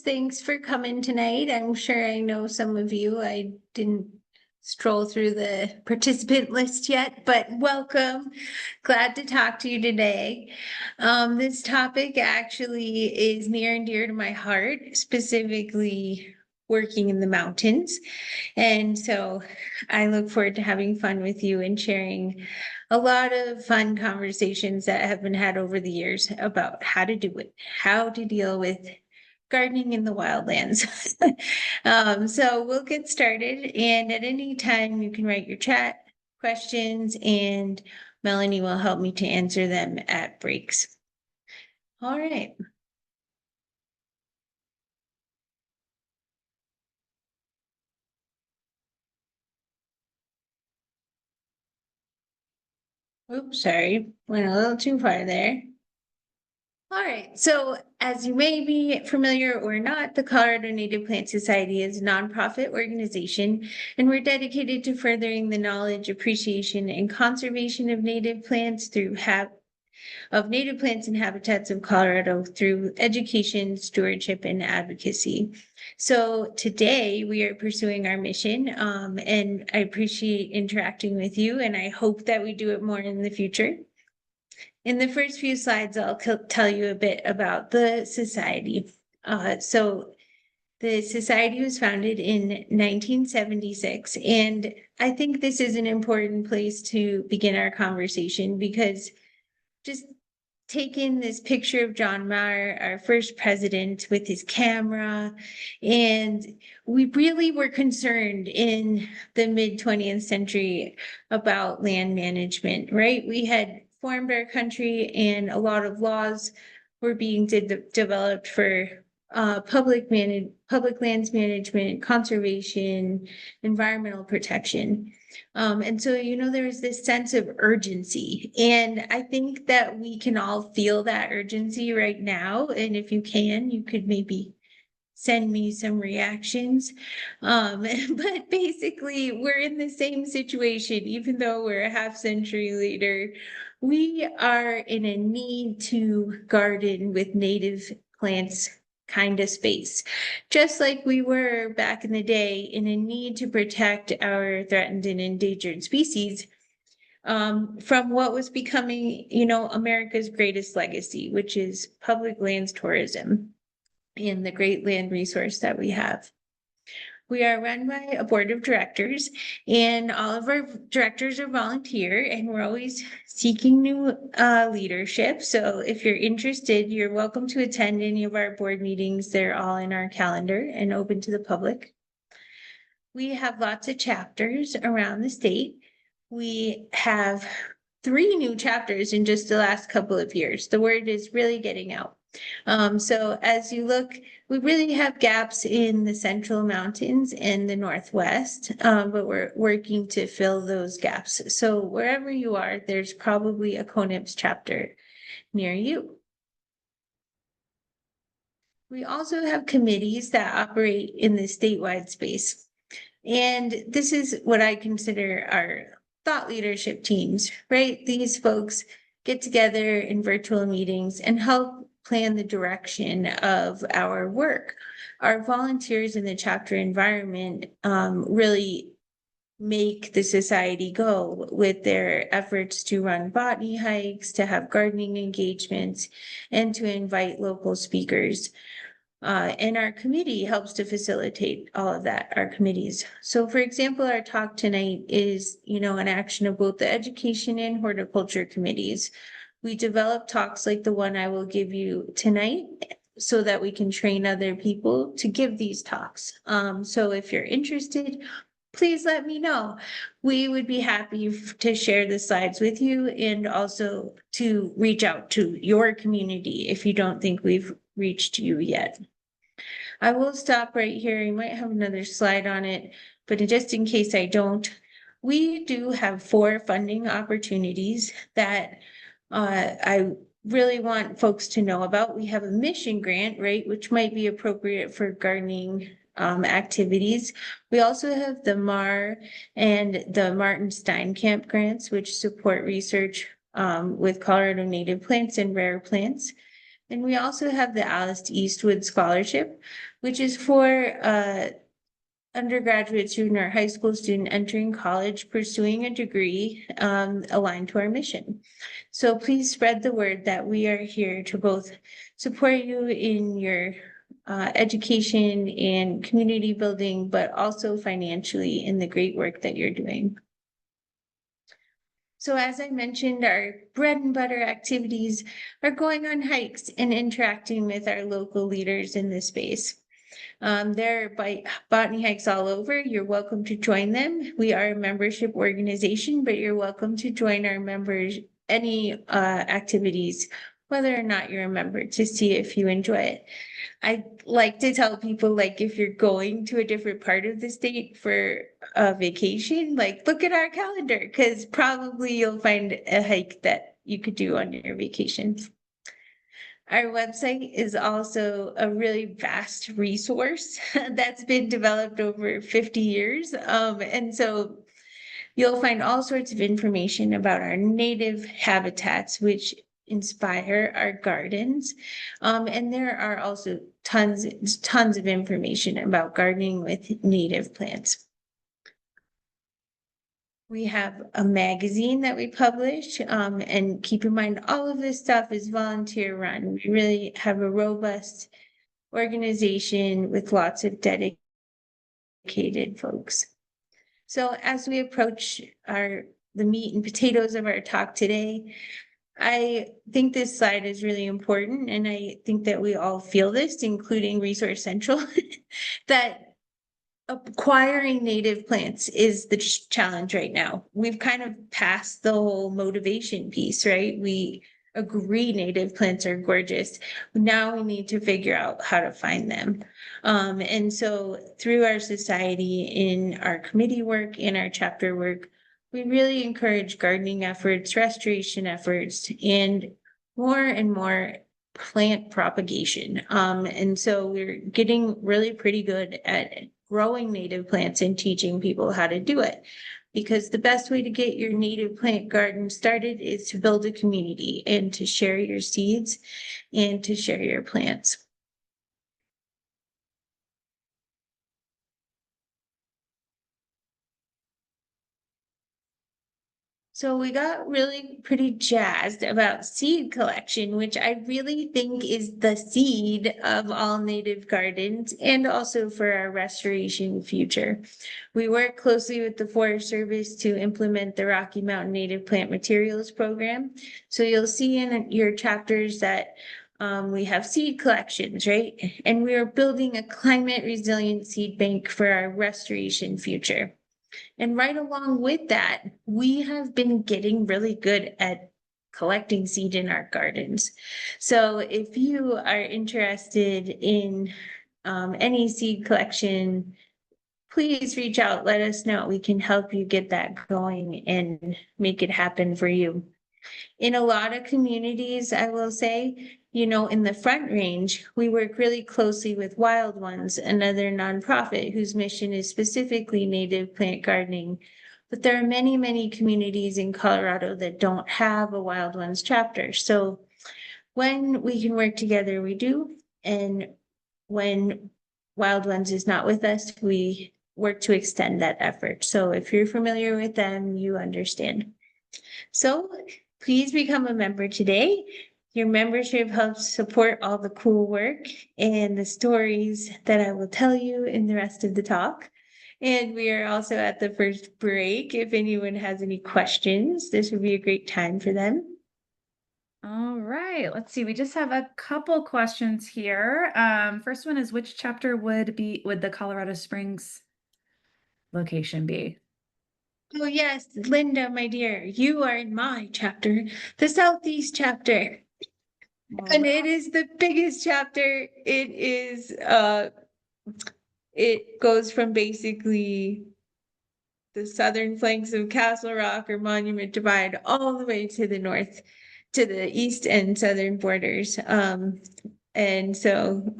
Thanks for coming tonight. I'm sure I know some of you. I didn't stroll through the participant list yet, but welcome. Glad to talk to you today. This topic actually is near and dear to my heart, specifically working in the mountains. And so I look forward to having fun with you and sharing a lot of fun conversations that have been had over the years about how to do it, how to deal with gardening in the wildlands. So we'll get started, and at any time you can write your chat questions, and Melanie will help me to answer them at breaks. All right. Oops, sorry, went a little too far there. All right, so as you may be familiar or not, the Colorado Native Plant Society is a nonprofit organization, and we're dedicated to furthering the knowledge, appreciation, and conservation of native plants native plants and habitats of Colorado through education, stewardship, and advocacy. So today we are pursuing our mission, and I appreciate interacting with you, and I hope that we do it more in the future. In the first few slides, I'll tell you a bit about the society. So the society was founded in 1976, and I think this is an important place to begin our conversation because just take in this picture of John Maher, our first president, with his camera, and we really were concerned in the mid-20th century about land management, right? We had formed our country, and a lot of laws were being developed for public lands management, conservation, environmental protection. And so, there is this sense of urgency. And I think that we can all feel that urgency right now. And if you can, you could maybe send me some reactions. But basically, we're in the same situation, even though we're a half century later. We are in a need to garden with native plants kind of space, just like we were back in the day in a need to protect our threatened and endangered species from what was becoming, America's greatest legacy, which is public lands tourism and the great land resource that we have. We are run by a board of directors, and all of our directors are volunteer, and we're always seeking new leadership. So if you're interested, you're welcome to attend any of our board meetings. They're all in our calendar and open to the public. We have lots of chapters around the state. We have 3 new chapters in just the last couple of years. The word is really getting out. So as you look, we really have gaps in the central mountains and the northwest, but we're working to fill those gaps. So wherever you are, there's probably a CONIPS chapter near you. We also have committees that operate in the statewide space. And this is what I consider our thought leadership teams, right? These folks get together in virtual meetings and help plan the direction of our work. Our volunteers in the chapter environment really make the society go with their efforts to run botany hikes, to have gardening engagements, and to invite local speakers. And our committee helps to facilitate all of that, our committees. So for example, our talk tonight is, an action of both the education and horticulture committees. We develop talks like the one I will give you tonight so that we can train other people to give these talks. So if you're interested, please let me know. We would be happy to share the slides with you and also to reach out to your community if you don't think we've reached you yet. I will stop right here. You might have another slide on it, but just in case I don't, we do have 4 funding opportunities that I really want folks to know about. We have a mission grant, right, which might be appropriate for gardening activities. We also have the MAR and the Martin Steinkamp grants, which support research with Colorado native plants and rare plants. And we also have the Alice Eastwood Scholarship, which is for undergraduate student or high school student entering college pursuing a degree aligned to our mission. So please spread the word that we are here to both support you in your education and community building, but also financially in the great work that you're doing. So as I mentioned, our bread and butter activities are going on hikes and interacting with our local leaders in this space. There are botany hikes all over. You're welcome to join them. We are a membership organization, but you're welcome to join our members, any activities, whether or not you're a member, to see if you enjoy it. I like to tell people, like, if you're going to a different part of the state for a vacation, like, look at our calendar, because probably you'll find a hike that you could do on your vacation. Our website is also a really vast resource that's been developed over 50 years. And so you'll find all sorts of information about our native habitats, which inspire our gardens. And there are also tons of information about gardening with native plants. We have a magazine that we publish, and keep in mind, all of this stuff is volunteer run. We really have a robust organization with lots of dedicated folks. So as we approach the meat and potatoes of our talk today, I think this slide is really important, and I think that we all feel this, including Resource Central, that acquiring native plants is the challenge right now. We've kind of passed the whole motivation piece, right? We agree native plants are gorgeous. Now we need to figure out how to find them. And so through our society, in our committee work, in our chapter work, we really encourage gardening efforts, restoration efforts, and more plant propagation. And so we're getting really pretty good at growing native plants and teaching people how to do it. Because the best way to get your native plant garden started is to build a community and to share your seeds and to share your plants. So we got really pretty jazzed about seed collection, which I really think is the seed of all native gardens and also for our restoration future. We work closely with the Forest Service to implement the Rocky Mountain Native Plant Materials Program. So you'll see in your chapters that we have seed collections, right? And we are building a climate resilient seed bank for our restoration future. And right along with that, we have been getting really good at collecting seed in our gardens. So if you are interested in any seed collection, please reach out, let us know. We can help you get that going and make it happen for you. In a lot of communities, I will say, in the Front Range, we work really closely with Wildlands, another nonprofit whose mission is specifically native plant gardening. But there are many, many communities in Colorado that don't have a Wildlands chapter. So when we can work together, we do. And when Wildlands is not with us, we work to extend that effort. So if you're familiar with them, you understand. So please become a member today. Your membership helps support all the cool work and the stories that I will tell you in the rest of the talk. And we are also at the first break. If anyone has any questions, this would be a great time for them. All right, let's see. We just have a couple questions here. First one is, which chapter would the Colorado Springs location be? Oh, yes, Linda, my dear, you are in my chapter, the Southeast chapter. And it is the biggest chapter. It goes from basically the southern flanks of Castle Rock or Monument Divide all the way to the north, to the east and southern borders. And so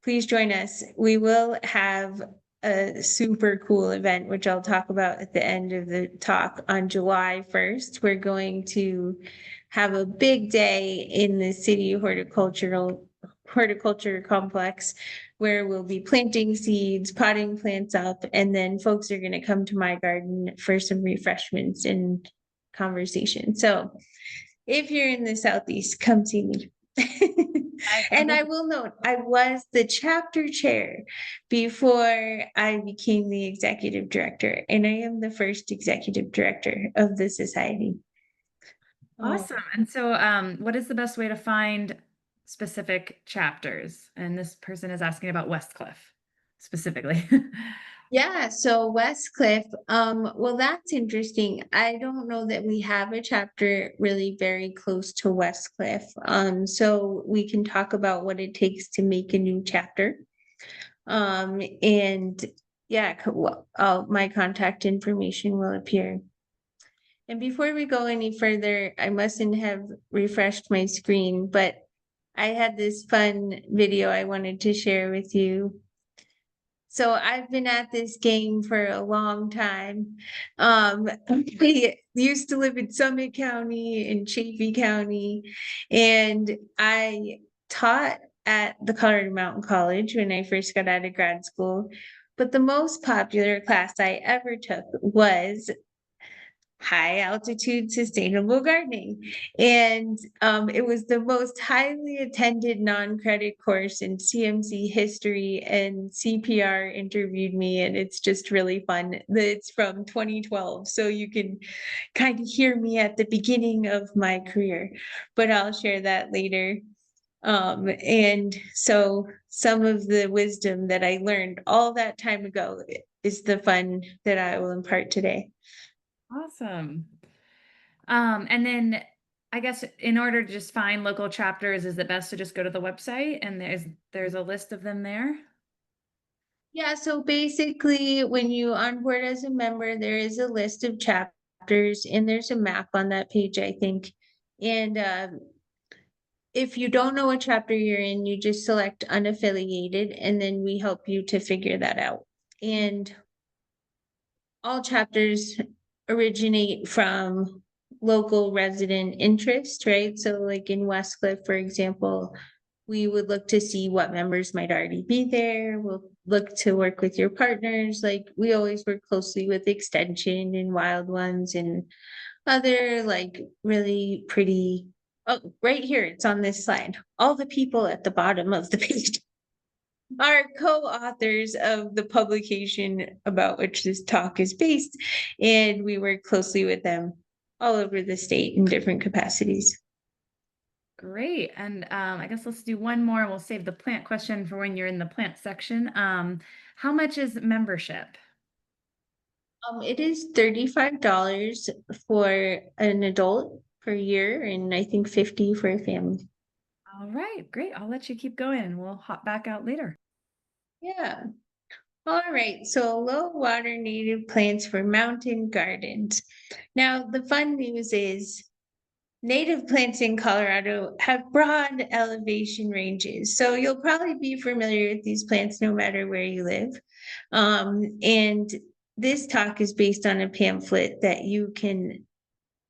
please join us. We will have a super cool event, which I'll talk about at the end of the talk on July 1st. We're going to have a big day in the city horticulture complex where we'll be planting seeds, potting plants up, and then folks are going to come to my garden for some refreshments and conversation. So if you're in the Southeast, come see me. And I will note, I was the chapter chair before I became the executive director, and I am the first executive director of the society. Awesome. And so, what is the best way to find specific chapters? And this person is asking about Westcliff specifically. Yeah, so Westcliff, well, that's interesting. I don't know that we have a chapter really very close to Westcliff. So we can talk about what it takes to make a new chapter. And yeah, my contact information will appear. And before we go any further, I mustn't have refreshed my screen, but I had this fun video I wanted to share with you. So I've been at this game for a long time. I used to live in Summit County and Chaffee County, and I taught at the Colorado Mountain College when I first got out of grad school. But the most popular class I ever took was high altitude sustainable gardening. And it was the most highly attended non-credit course in CMC history, and CPR interviewed me, and it's just really fun. It's from 2012, so you can kind of hear me at the beginning of my career, but I'll share that later. And so some of the wisdom that I learned all that time ago is the fun that I will impart today. Awesome. And then I guess in order to just find local chapters, is it best to just go to the website and there's a list of them there? Yeah, so basically, when you onboard as a member, there is a list of chapters and there's a map on that page, I think. And if you don't know what chapter you're in, you just select unaffiliated, and then we help you to figure that out. And all chapters originate from local resident interest, right? So, like in Westcliff, for example, we would look to see what members might already be there. We'll look to work with your partners. Like we always work closely with Extension and Wildlands and other like really pretty. Oh, right here, it's on this slide. All the people at the bottom of the page are co-authors of the publication about which this talk is based, and we work closely with them all over the state in different capacities. Great. And I guess let's do one more. We'll save the plant question for when you're in the plant section. How much is membership? It is $35 for an adult per year, and I think 50 for a family. All right, great. I'll let you keep going and we'll hop back out later. Yeah. All right. So low water native plants for mountain gardens. Now, the fun news is native plants in Colorado have broad elevation ranges. So you'll probably be familiar with these plants no matter where you live. And this talk is based on a pamphlet that you can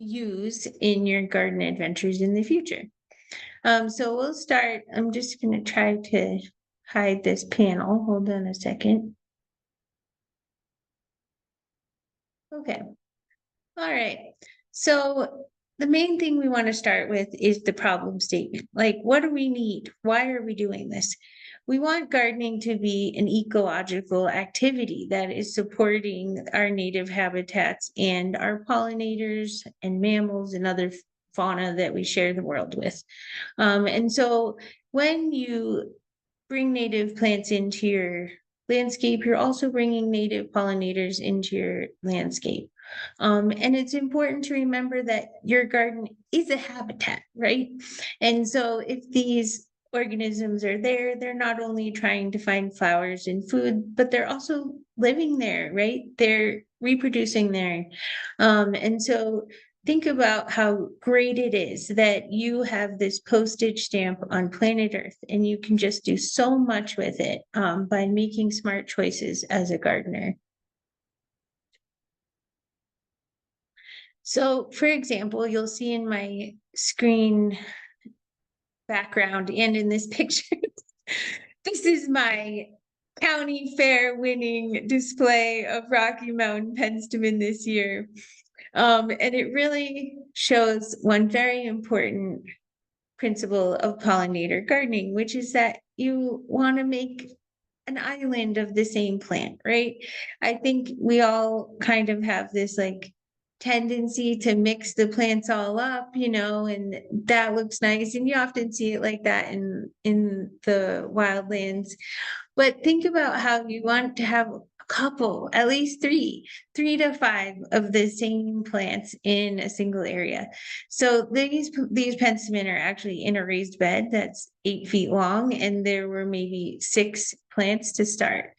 use in your garden adventures in the future. So we'll start. I'm just going to try to hide this panel. Hold on a second. Okay. All right. So the main thing we want to start with is the problem statement. Like, what do we need? Why are we doing this? We want gardening to be an ecological activity that is supporting our native habitats and our pollinators and mammals and other fauna that we share the world with. And so when you bring native plants into your landscape, you're also bringing native pollinators into your landscape. And it's important to remember that your garden is a habitat, right? And so if these organisms are there, they're not only trying to find flowers and food, but they're also living there, right? They're reproducing there. And so think about how great it is that you have this postage stamp on planet Earth, and you can just do so much with it by making smart choices as a gardener. So for example, you'll see in my screen background and in this picture, this is my county fair winning display of Rocky Mountain penstemon this year. And it really shows one very important principle of pollinator gardening, which is that you want to make an island of the same plant, right? I think we all kind of have this like tendency to mix the plants all up, and that looks nice. And you often see it like that in the wildlands. But think about how you want to have a couple, at least three to five of the same plants in a single area. So these penstemon are actually in a raised bed that's 8 feet long, and there were maybe 6 plants to start.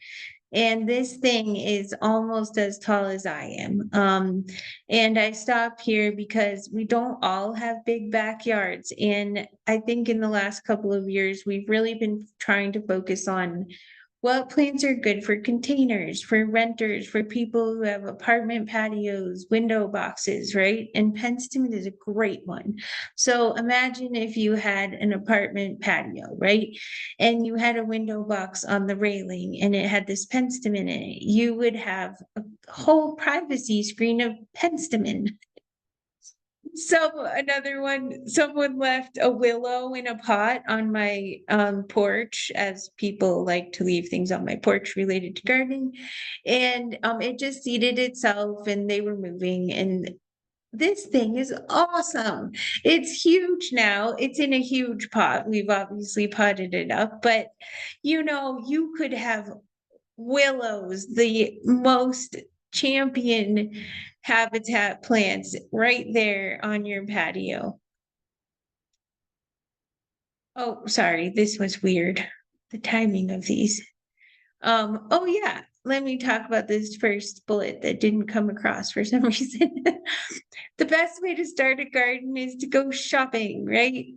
And this thing is almost as tall as I am. And I stop here because we don't all have big backyards. And I think in the last couple of years, we've really been trying to focus on what plants are good for containers, for renters, for people who have apartment patios, window boxes, right? And penstemon is a great one. So imagine if you had an apartment patio, right? And you had a window box on the railing and it had this penstemon in it. You would have a whole privacy screen of penstemon. Another one, someone left a willow in a pot on my porch, as people like to leave things on my porch related to gardening. And it just seeded itself and they were moving. And this thing is awesome. It's huge now. It's in a huge pot. We've obviously potted it up, but you could have willows, the most champion habitat plants right there on your patio. Oh, sorry, this was weird. The timing of these. Oh yeah, let me talk about this first bullet that didn't come across for some reason. The best way to start a garden is to go shopping, right?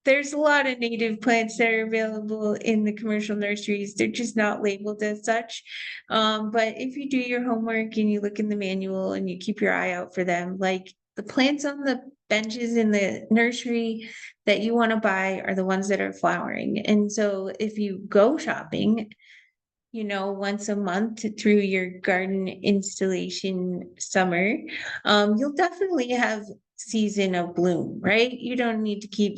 There's a lot of native plants that are available in the commercial nurseries. They're just not labeled as such. But if you do your homework and you look in the manual and you keep your eye out for them, like the plants on the benches in the nursery that you want to buy are the ones that are flowering. And so if you go shopping, once a month through your garden installation summer, you'll definitely have season of bloom, right? You don't need to keep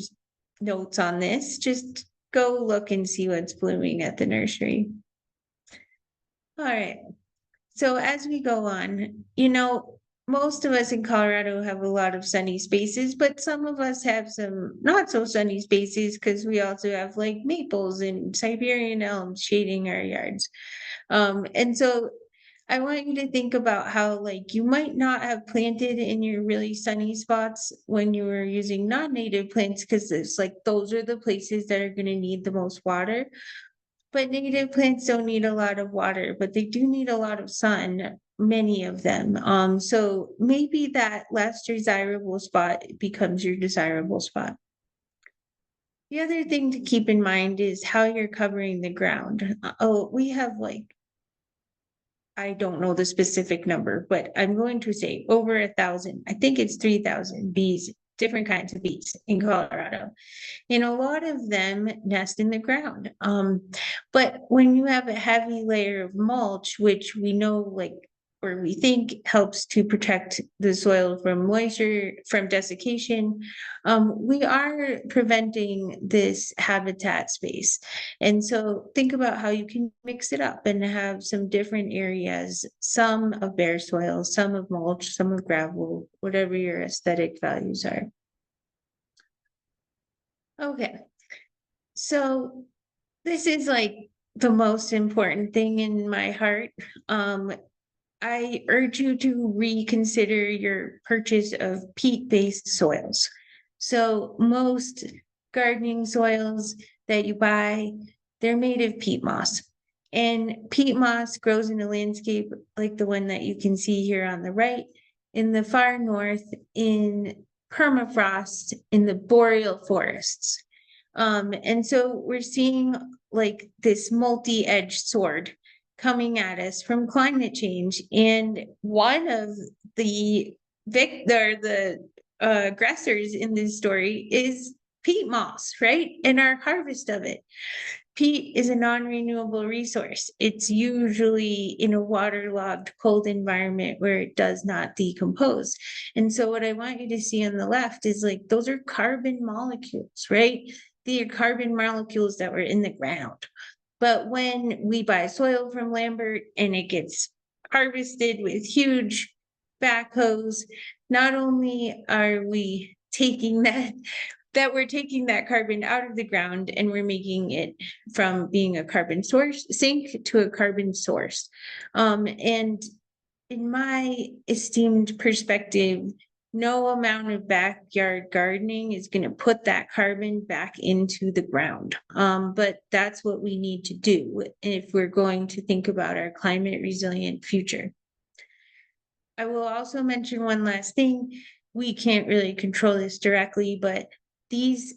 notes on this. Just go look and see what's blooming at the nursery. All right. So as we go on, most of us in Colorado have a lot of sunny spaces, but some of us have some not so sunny spaces because we also have like maples and Siberian elms shading our yards. And so I want you to think about how like you might not have planted in your really sunny spots when you were using non-native plants because it's like those are the places that are going to need the most water. But native plants don't need a lot of water, but they do need a lot of sun, many of them. So maybe that less desirable spot becomes your desirable spot. The other thing to keep in mind is how you're covering the ground. Oh, we have like, I don't know the specific number, but I'm going to say over 1,000. I think it's 3,000 bees, different kinds of bees in Colorado. And a lot of them nest in the ground. But when you have a heavy layer of mulch, which we know, like, or we think helps to protect the soil from moisture, from desiccation, we are preventing this habitat space. And so think about how you can mix it up and have some different areas, some of bare soil, some of mulch, some of gravel, whatever your aesthetic values are. Okay. So this is like the most important thing in my heart. I urge you to reconsider your purchase of peat-based soils. So most gardening soils that you buy, they're made of peat moss. And peat moss grows in a landscape like the one that you can see here on the right, in the far north, in permafrost, in the boreal forests. And so we're seeing like this multi-edged sword coming at us from climate change. And one of the the aggressors in this story is peat moss, right? And our harvest of it. Peat is a non-renewable resource. It's usually in a waterlogged, cold environment where it does not decompose. And so what I want you to see on the left is like, those are carbon molecules, right? The carbon molecules that were in the ground. But when we buy soil from Lambert and it gets harvested with huge backhoes, not only are we taking that we're taking that carbon out of the ground and we're making it from being a carbon source sink to a carbon source. And in my esteemed perspective, no amount of backyard gardening is going to put that carbon back into the ground. But that's what we need to do if we're going to think about our climate resilient future. I will also mention one last thing. We can't really control this directly, but these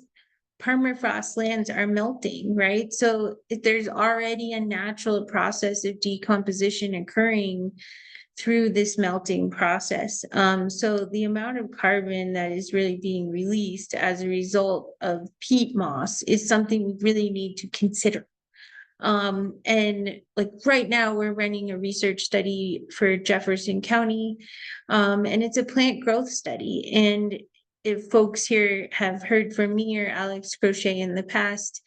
permafrost lands are melting, right? So there's already a natural process of decomposition occurring through this melting process. So the amount of carbon that is really being released as a result of peat moss is something we really need to consider. And like right now we're running a research study for Jefferson County, and it's a plant growth study. And if folks here have heard from me or Alex Crochet in the past,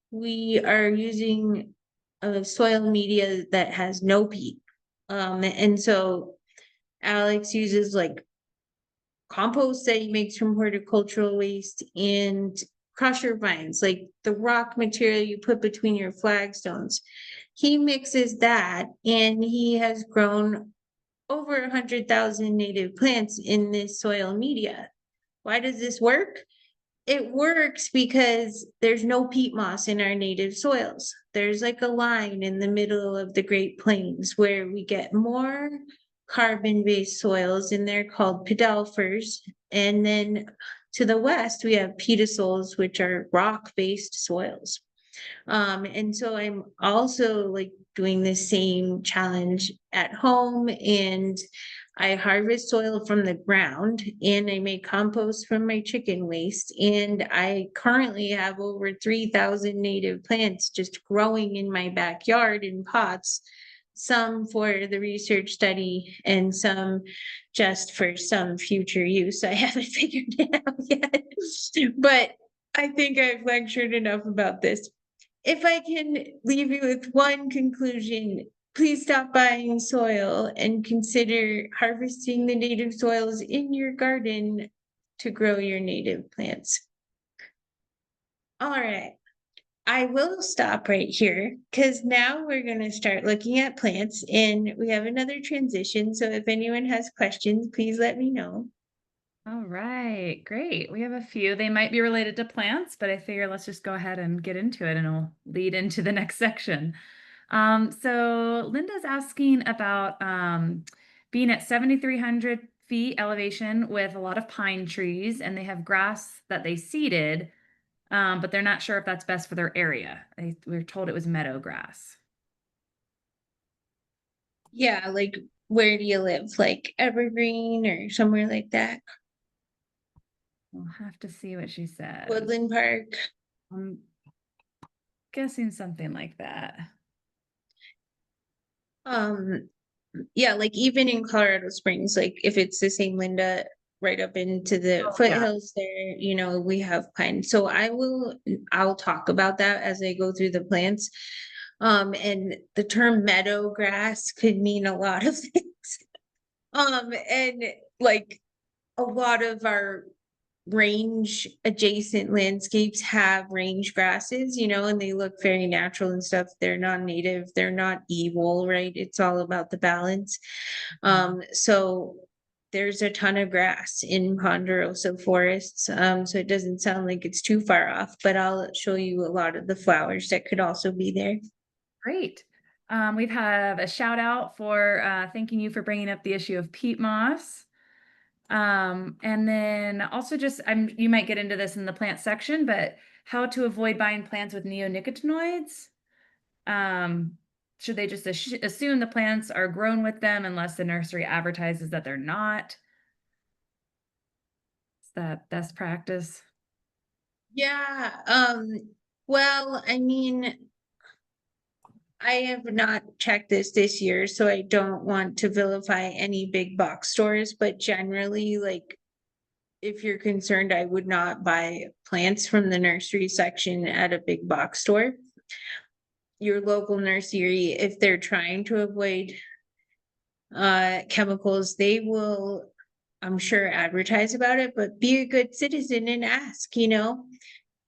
we are using a soil media that has no peat. And so Alex uses like compost that he makes from horticultural waste and crusher vines, like the rock material you put between your flagstones. He mixes that and he has grown over 100,000 native plants in this soil media. Why does this work? It works because there's no peat moss in our native soils. There's like a line in the middle of the Great Plains where we get more carbon-based soils, and they're called podelphers. And then to the west, we have pedosols, which are rock-based soils. And so I'm also like doing the same challenge at home, and I harvest soil from the ground and I make compost from my chicken waste. And I currently have over 3,000 native plants just growing in my backyard in pots, some for the research study and some just for some future use. I haven't figured it out yet, but I think I've lectured enough about this. If I can leave you with one conclusion, please stop buying soil and consider harvesting the native soils in your garden to grow your native plants. All right, I will stop right here because now we're going to start looking at plants and we have another transition. So if anyone has questions, please let me know. All right, great. We have a few. They might be related to plants, but I figure let's just go ahead and get into it and it'll lead into the next section. So Linda's asking about being at 7,300 feet elevation with a lot of pine trees, and they have grass that they seeded, but they're not sure if that's best for their area. We were told it was meadow grass. Yeah, like where do you live? Like Evergreen or somewhere like that? We'll have to see what she says. Woodland Park. I'm guessing something like that. Yeah, like even in Colorado Springs, like if it's the same Linda, right up into the Oh, yeah. foothills there, we have pine. So I'll talk about that as I go through the plants. And the term meadow grass could mean a lot of things. And like a lot of our range adjacent landscapes have range grasses, and they look very natural and stuff. They're non-native, they're not evil, right? It's all about the balance. So there's a ton of grass in ponderosa forests. So it doesn't sound like it's too far off, but I'll show you a lot of the flowers that could also be there. Great. We've had a shout out for thanking you for bringing up the issue of peat moss. And then also just, you might get into this in the plant section, but how to avoid buying plants with neonicotinoids. Should they just assume the plants are grown with them unless the nursery advertises that they're not? that best practice? Yeah, well, I mean, I have not checked this year, so I don't want to vilify any big box stores, but generally, like, if you're concerned, I would not buy plants from the nursery section at a big box store. Your local nursery, if they're trying to avoid chemicals, they will, I'm sure, advertise about it, but be a good citizen and ask, you know.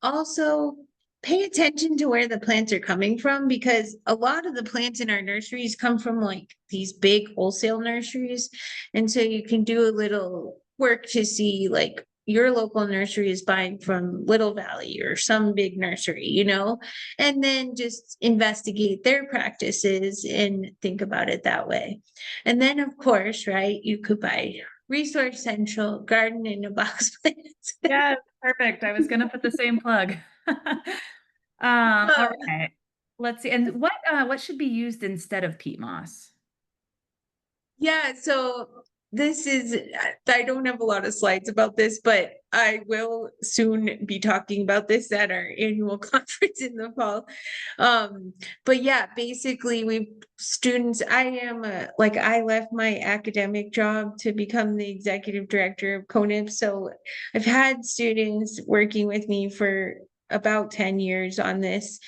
Also, pay attention to where the plants are coming from, because a lot of the plants in our nurseries come from like these big wholesale nurseries. And so you can do a little work to see like your local nursery is buying from Little Valley or some big nursery, you know, and then just investigate their practices and think about it that way. And then, of course, right, you could buy Resource Central Garden in a Box plants. Yes, perfect. I was gonna put the same plug. All right. Let's see. And what should be used instead of peat moss? Yeah, so this is, I don't have a lot of slides about this, but I will soon be talking about this at our annual conference in the fall. But yeah, basically we students, I am like, I left my academic job to become the executive director of CONIP. So I've had students working with me for about 10 years on this.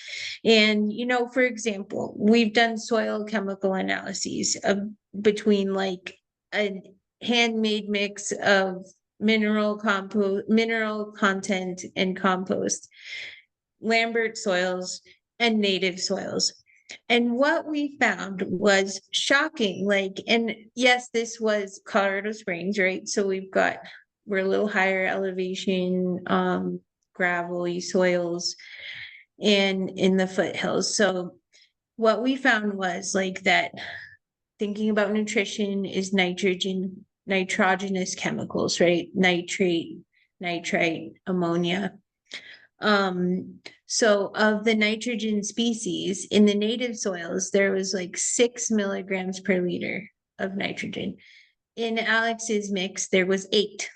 And, you know, for example, we've done soil chemical analyses of between like a handmade mix of mineral content and compost, Lambert soils, and native soils. And what we found was shocking. Like, and yes, this was Colorado Springs, right? So we're a little higher elevation, gravelly soils and in the foothills. So what we found was like that thinking about nutrition is nitrogenous chemicals, right? Nitrate, nitrite, ammonia. So of the nitrogen species in the native soils, there was like 6 milligrams per liter of nitrogen. In Alex's mix, there was 8.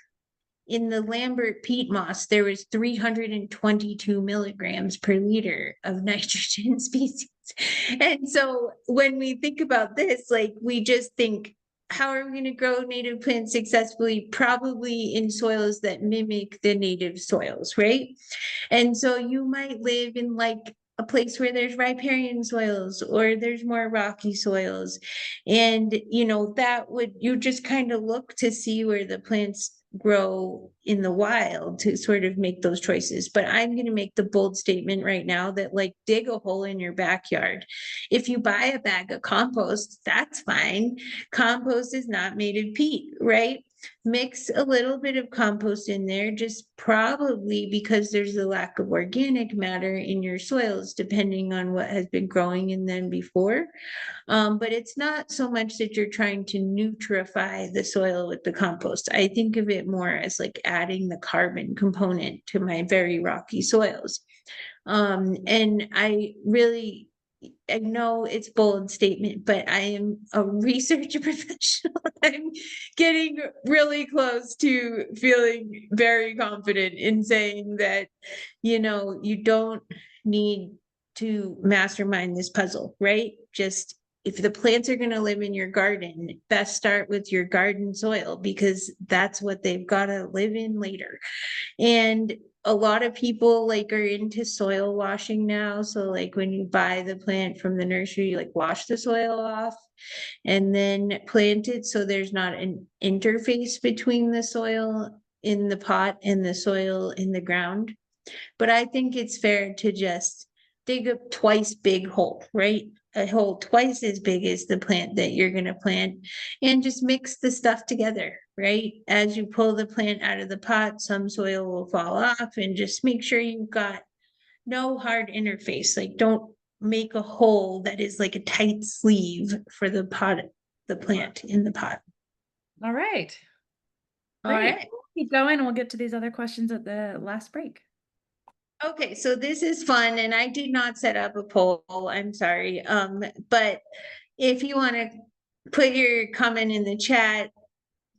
In the Lambert peat moss, there was 322 milligrams per liter of nitrogen species. And so when we think about this, like we just think, how are we going to grow native plants successfully? Probably in soils that mimic the native soils, right? And so you might live in like a place where there's riparian soils or there's more rocky soils. And, you know, that would, you just kind of look to see where the plants grow in the wild to sort of make those choices. But I'm going to make the bold statement right now that like dig a hole in your backyard. If you buy a bag of compost, that's fine. Compost is not made of peat, right? Mix a little bit of compost in there, just probably because there's a lack of organic matter in your soils, depending on what has been growing in them before. But it's not so much that you're trying to nutrify the soil with the compost. I think of it more as like adding the carbon component to my very rocky soils. And I know it's bold statement, but I am a research professional. I'm getting really close to feeling very confident in saying that, you know, you don't need to mastermind this puzzle, right? Just if the plants are going to live in your garden, best start with your garden soil because that's what they've got to live in later. And a lot of people like are into soil washing now. So like when you buy the plant from the nursery, you like wash the soil off and then plant it so there's not an interface between the soil in the pot and the soil in the ground. But I think it's fair to just dig a twice big hole, right? A hole twice as big as the plant that you're going to plant and just mix the stuff together, right? As you pull the plant out of the pot, some soil will fall off and just make sure you've got no hard interface. Like don't make a hole that is like a tight sleeve for the pot, the plant in the pot. All right. All Great. right. We'll keep going and we'll get to these other questions at the last break. Okay, so this is fun and I did not set up a poll, I'm sorry. But if you want to put your comment in the chat,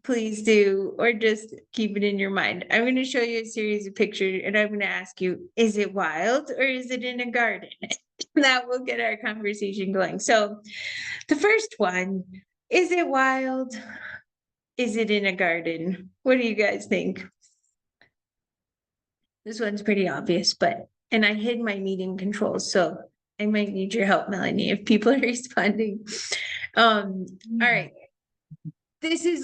please do, or just keep it in your mind. I'm going to show you a series of pictures and I'm going to ask you, is it wild or is it in a garden? That will get our conversation going. So the first one, is it wild? Is it in a garden? What do you guys think? This one's pretty obvious, and I hid my meeting controls, so I might need your help, Melanie, if people are responding. All right. This is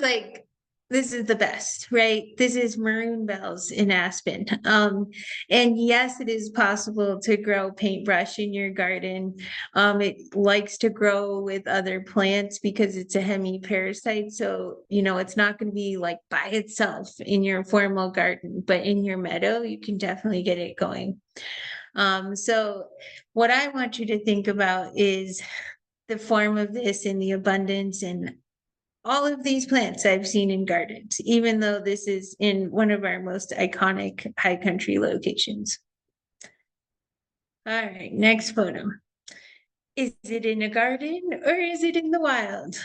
the best, right? This is maroon bells in Aspen. And yes, it is possible to grow paintbrush in your garden. It likes to grow with other plants because it's a hemiparasite. So, it's not going to be like by itself in your formal garden, but in your meadow, you can definitely get it going. So what I want you to think about is the form of this and the abundance and all of these plants I've seen in gardens, even though this is in one of our most iconic high country locations. All right, next photo. Is it in a garden or is it in the wild?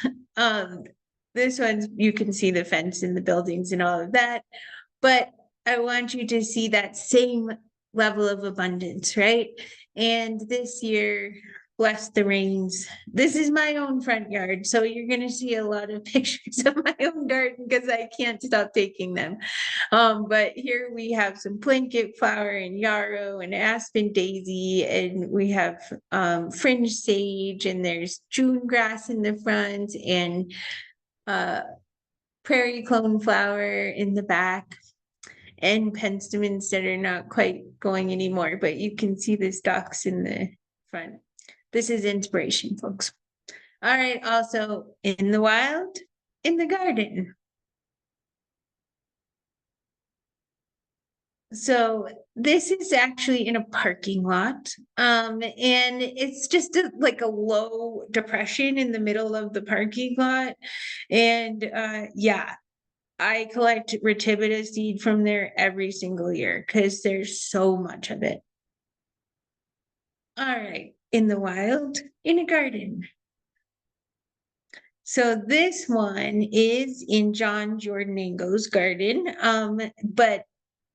This one's, you can see the fence and the buildings and all of that, but I want you to see that same level of abundance, right? And this year, bless the rains. This is my own front yard, so you're going to see a lot of pictures of my own garden because I can't stop taking them. But here we have some plinkett flower and yarrow and aspen daisy, and we have fringe sage, and there's June grass in the front, and prairie clone flower in the back, and penstemons that are not quite going anymore, but you can see the stalks in the front. This is inspiration, folks. All right, also in the wild, in the garden. So this is actually in a parking lot, and it's just like a low depression in the middle of the parking lot. And yeah, I collect Ratibida seed from there every single year because there's so much of it. All right, in the wild, in a garden. So this one is in John Jordan Ango's garden. But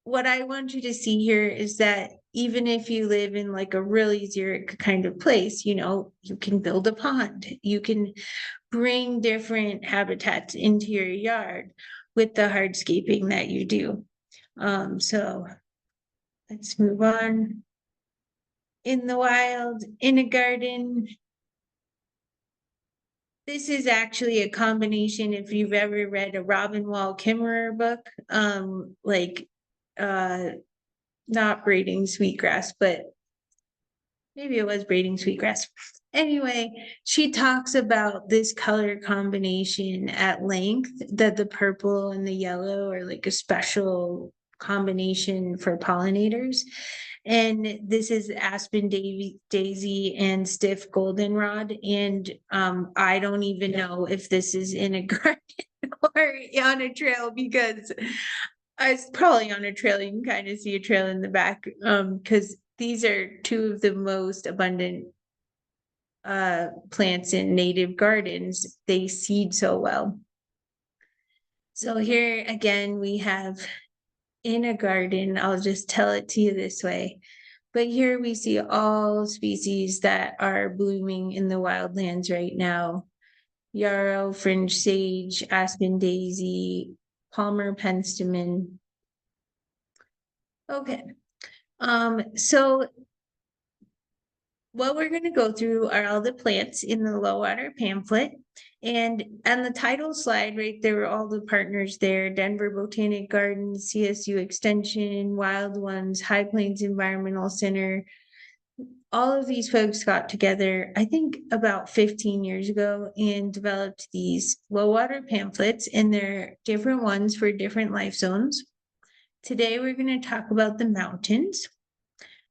what I want you to see here is that even if you live in like a really xeric kind of place, you can build a pond. You can bring different habitats into your yard with the hardscaping that you do. So let's move on. In the wild, in a garden. This is actually a combination, if you've ever read a Robin Wall Kimmerer book, like not braiding sweetgrass, but maybe it was braiding sweetgrass. Anyway, she talks about this color combination at length, that the purple and the yellow are like a special combination for pollinators. And this is aspen daisy and stiff goldenrod. And I don't even know if this is in a garden or on a trail, because it's probably on a trail. You can kind of see a trail in the back, because these are two of the most abundant plants in native gardens. They seed so well. So here again, we have in a garden, I'll just tell it to you this way. But here we see all species that are blooming in the wildlands right now. Yarrow, fringe sage, aspen daisy, Palmer penstemon. Okay. So what we're going to go through are all the plants in the low water pamphlet. And on the title slide, right, there were all the partners there: Denver Botanic Gardens, CSU Extension, Wild Ones, High Plains Environmental Center. All of these folks got together, I think about 15 years ago, and developed these low water pamphlets, and they're different ones for different life zones. Today, we're going to talk about the mountains.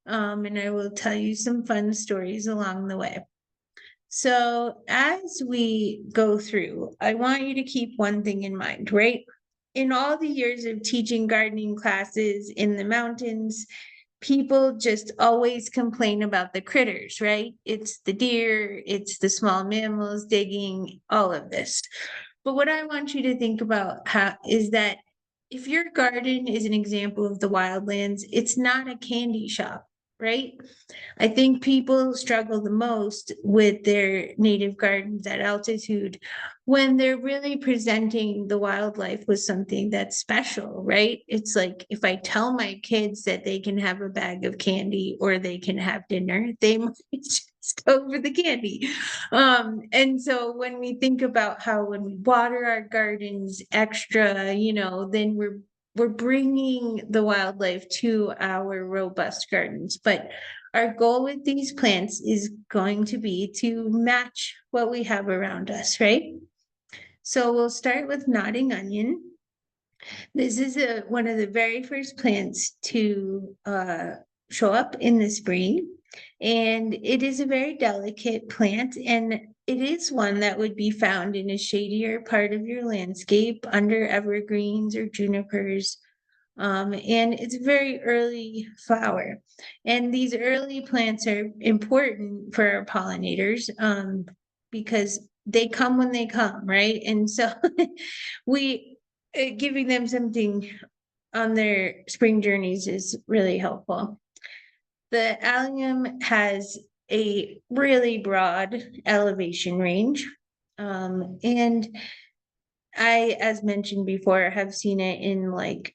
And I will tell you some fun stories along the way. So as we go through, I want you to keep one thing in mind, right? In all the years of teaching gardening classes in the mountains, people just always complain about the critters, right? It's the deer, it's the small mammals digging, all of this. But what I want you to think about is that if your garden is an example of the wildlands, it's not a candy shop, right? I think people struggle the most with their native gardens at altitude when they're really presenting the wildlife with something that's special, right? It's like if I tell my kids that they can have a bag of candy or they can have dinner, they might just go for the candy. And so when we think about how when we water our gardens extra, then we're bringing the wildlife to our robust gardens. But our goal with these plants is going to be to match what we have around us, right? So we'll start with nodding onion. This is one of the very first plants to show up in the spring. And it is a very delicate plant, and it is one that would be found in a shadier part of your landscape under evergreens or junipers. And it's a very early flower. And these early plants are important for our pollinators because they come when they come, right? And so we giving them something on their spring journeys is really helpful. The allium has a really broad elevation range. And I, as mentioned before, have seen it in like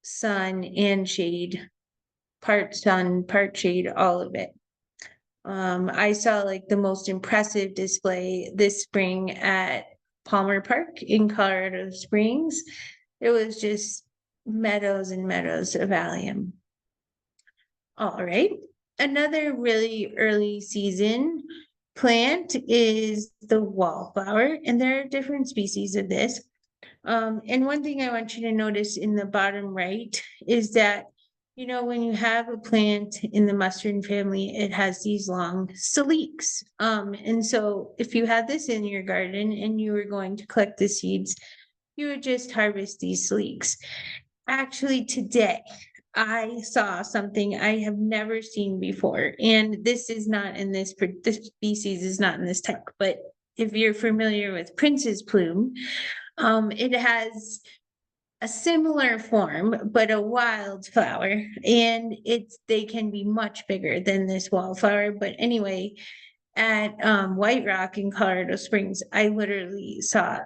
sun and shade, part sun, part shade, all of it. I saw like the most impressive display this spring at Palmer Park in Colorado Springs. It was just meadows and meadows of allium. All right. Another really early season plant is the wallflower, and there are different species of this. And one thing I want you to notice in the bottom right is that, when you have a plant in the mustard family, it has these long stalks. And so if you had this in your garden and you were going to collect the seeds, you would just harvest these stalks. Actually, today, I saw something I have never seen before, and this is not in this species is not in this type, but if you're familiar with Prince's plume, it has a similar form, but a wildflower, and they can be much bigger than this wildflower. But anyway, at White Rock in Colorado Springs, I literally saw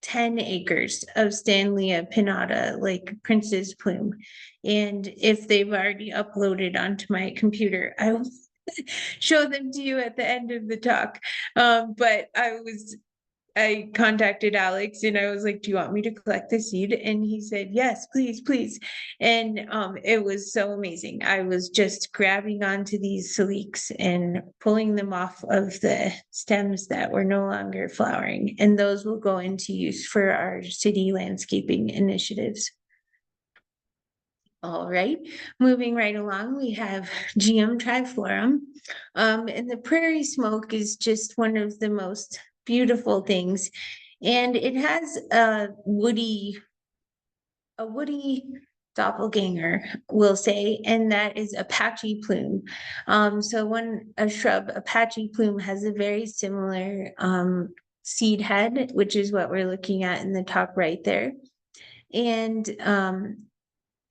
10 acres of Stanleya pinnata, like Prince's plume. And if they've already uploaded onto my computer, I will show them to you at the end of the talk. But I contacted Alex and I was like, do you want me to collect the seed? And he said, yes, please, please. And it was so amazing. I was just grabbing onto these saliques and pulling them off of the stems that were no longer flowering. And those will go into use for our city landscaping initiatives. All right, moving right along, we have GM triflorum. And the prairie smoke is just one of the most beautiful things. And it has a woody doppelganger, we'll say, and that is Apache plume. So when a shrub, Apache plume, has a very similar seed head, which is what we're looking at in the top right there. And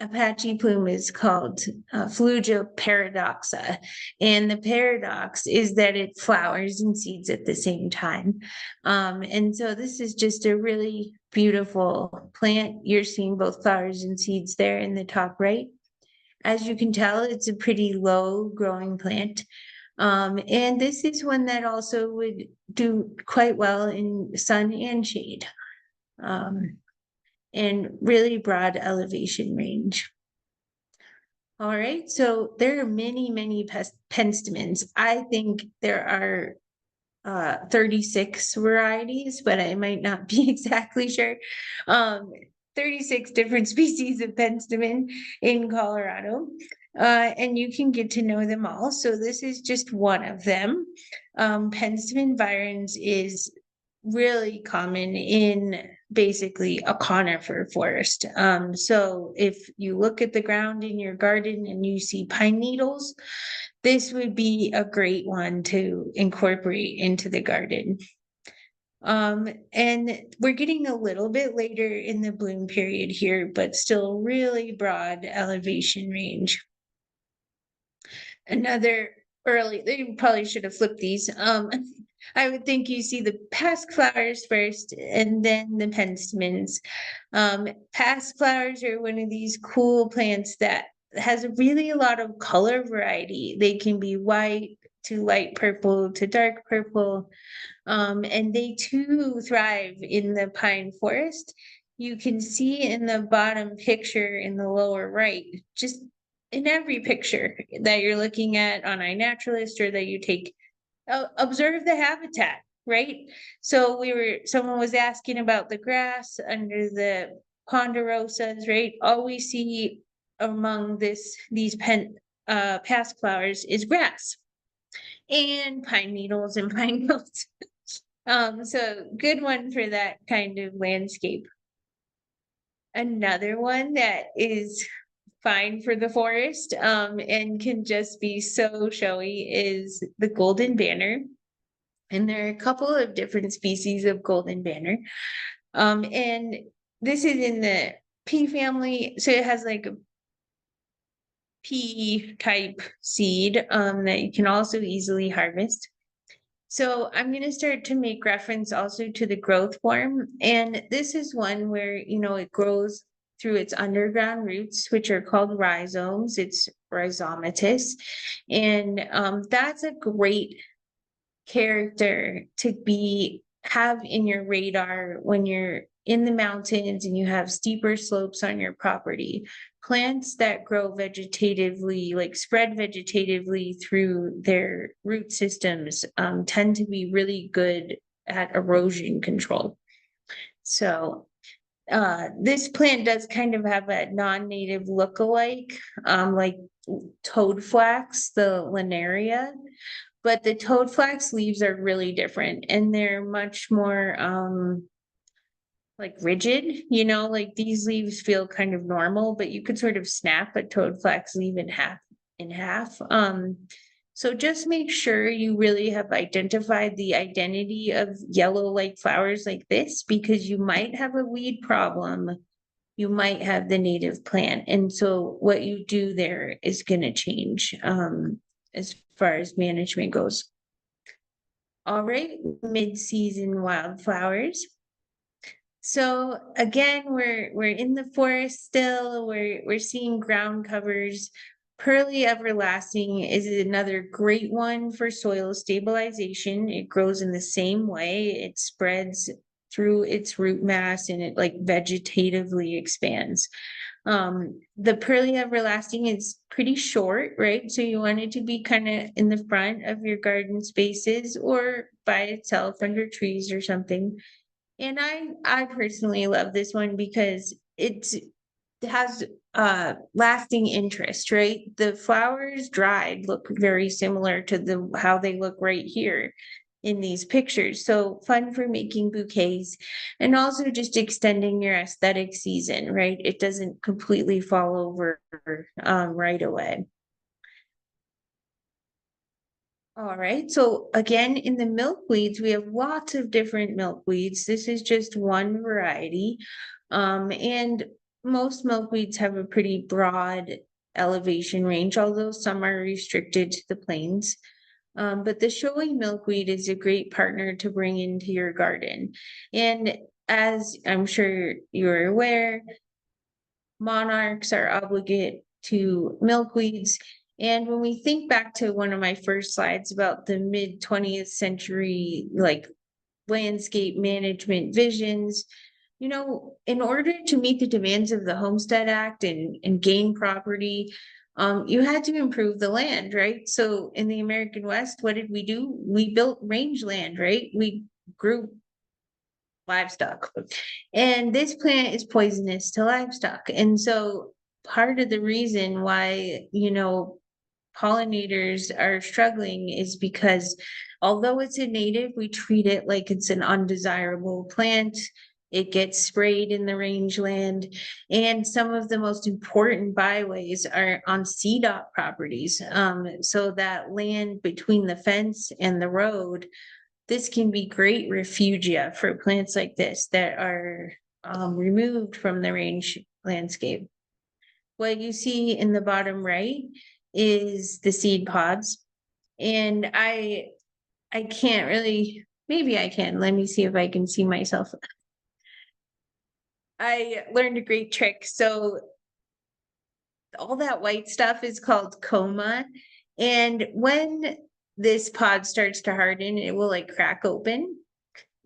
Apache plume is called Flugio paradoxa. And the paradox is that it flowers and seeds at the same time. And so this is just a really beautiful plant. You're seeing both flowers and seeds there in the top right. As you can tell, it's a pretty low growing plant. And this is one that also would do quite well in sun and shade. And really broad elevation range. All right, so there are many, many penstemons. I think there are 36 varieties, but I might not be exactly sure. 36 different species of penstemon in Colorado, and you can get to know them all. So this is just one of them. Penstemon virens is really common in basically a conifer forest. So if you look at the ground in your garden and you see pine needles, this would be a great one to incorporate into the garden. And we're getting a little bit later in the bloom period here, but still really broad elevation range. Another early, they probably should have flipped these. I would think you see the pasque flowers first and then the penstemons. Pasque flowers are one of these cool plants that has really a lot of color variety. They can be white to light purple to dark purple. And they too thrive in the pine forest. You can see in the bottom picture in the lower right, just in every picture that you're looking at on iNaturalist or that you take, observe the habitat, right? So someone was asking about the grass under the ponderosas, right? All we see among these pasque flowers is grass and pine needles and pine cones. So good one for that kind of landscape. Another one that is fine for the forest, and can just be so showy is the golden banner. And there are a couple of different species of golden banner. And this is in the pea family, so it has like a pea type seed, that you can also easily harvest. So I'm going to start to make reference also to the growth form. And this is one where, it grows through its underground roots, which are called rhizomes. It's rhizomatous. And that's a great character to have in your radar when you're in the mountains and you have steeper slopes on your property. Plants that grow vegetatively, like spread vegetatively through their root systems, tend to be really good at erosion control. So this plant does kind of have a non-native look-alike, like toadflax, the linaria, but the toadflax leaves are really different and they're much more like rigid, like these leaves feel kind of normal, but you could sort of snap a toadflax leaf in half. So just make sure you really have identified the identity of yellow like flowers like this, because you might have a weed problem. You might have the native plant. And so what you do there is going to change, as far as management goes. All right, mid-season wildflowers. So again, we're in the forest still. We're seeing ground covers. Pearly everlasting is another great one for soil stabilization. It grows in the same way. It spreads through its root mass and it like vegetatively expands. The pearly everlasting is pretty short, right? So you want it to be kind of in the front of your garden spaces or by itself under trees or something. And I personally love this one because it has lasting interest, right? The flowers dried look very similar to how they look right here in these pictures. So fun for making bouquets and also just extending your aesthetic season, right? It doesn't completely fall over right away. All right, so again, in the milkweeds, we have lots of different milkweeds. This is just one variety. And most milkweeds have a pretty broad elevation range, although some are restricted to the plains. But the showy milkweed is a great partner to bring into your garden. And as I'm sure you're aware, monarchs are obligate to milkweeds. And when we think back to one of my first slides about the mid 20th century, like landscape management visions, in order to meet the demands of the Homestead Act and gain property, you had to improve the land, right? So in the American West, what did we do? We built rangeland, right? We grew livestock. And this plant is poisonous to livestock. And so part of the reason why, pollinators are struggling is because although it's a native, we treat it like it's an undesirable plant. It gets sprayed in the rangeland. And some of the most important byways are on CDOT properties. So that land between the fence and the road this can be great refugia for plants like this that are removed from the range landscape. What you see in the bottom right is the seed pods. And I can't really, maybe I can. Let me see if I can see myself. I learned a great trick. So all that white stuff is called coma. And when this pod starts to harden, it will like crack open.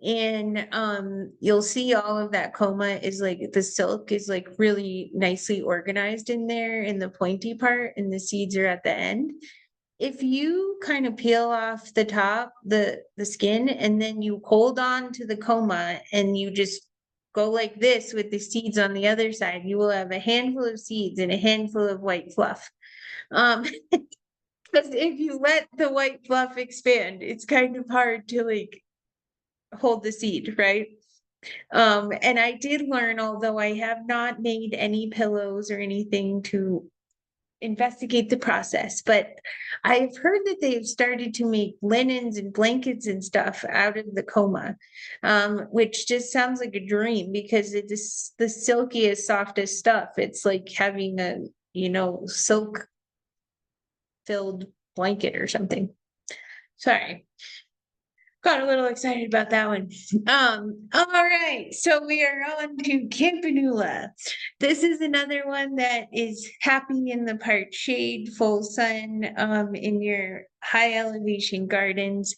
And you'll see all of that coma is like the silk is like really nicely organized in there in the pointy part, and the seeds are at the end. If you kind of peel off the top, the skin, and then you hold on to the coma and you just go like this with the seeds on the other side, you will have a handful of seeds and a handful of white fluff. Because if you let the white fluff expand, it's kind of hard to like hold the seed, right? And I did learn, although I have not made any pillows or anything to investigate the process, but I've heard that they've started to make linens and blankets and stuff out of the coma, which just sounds like a dream because it is the silkiest, softest stuff. It's like having a, silk filled blanket or something. Sorry. Got a little excited about that one. All right, so we are on to Campanula. This is another one that is happy in the part shade, full sun, in your high elevation gardens.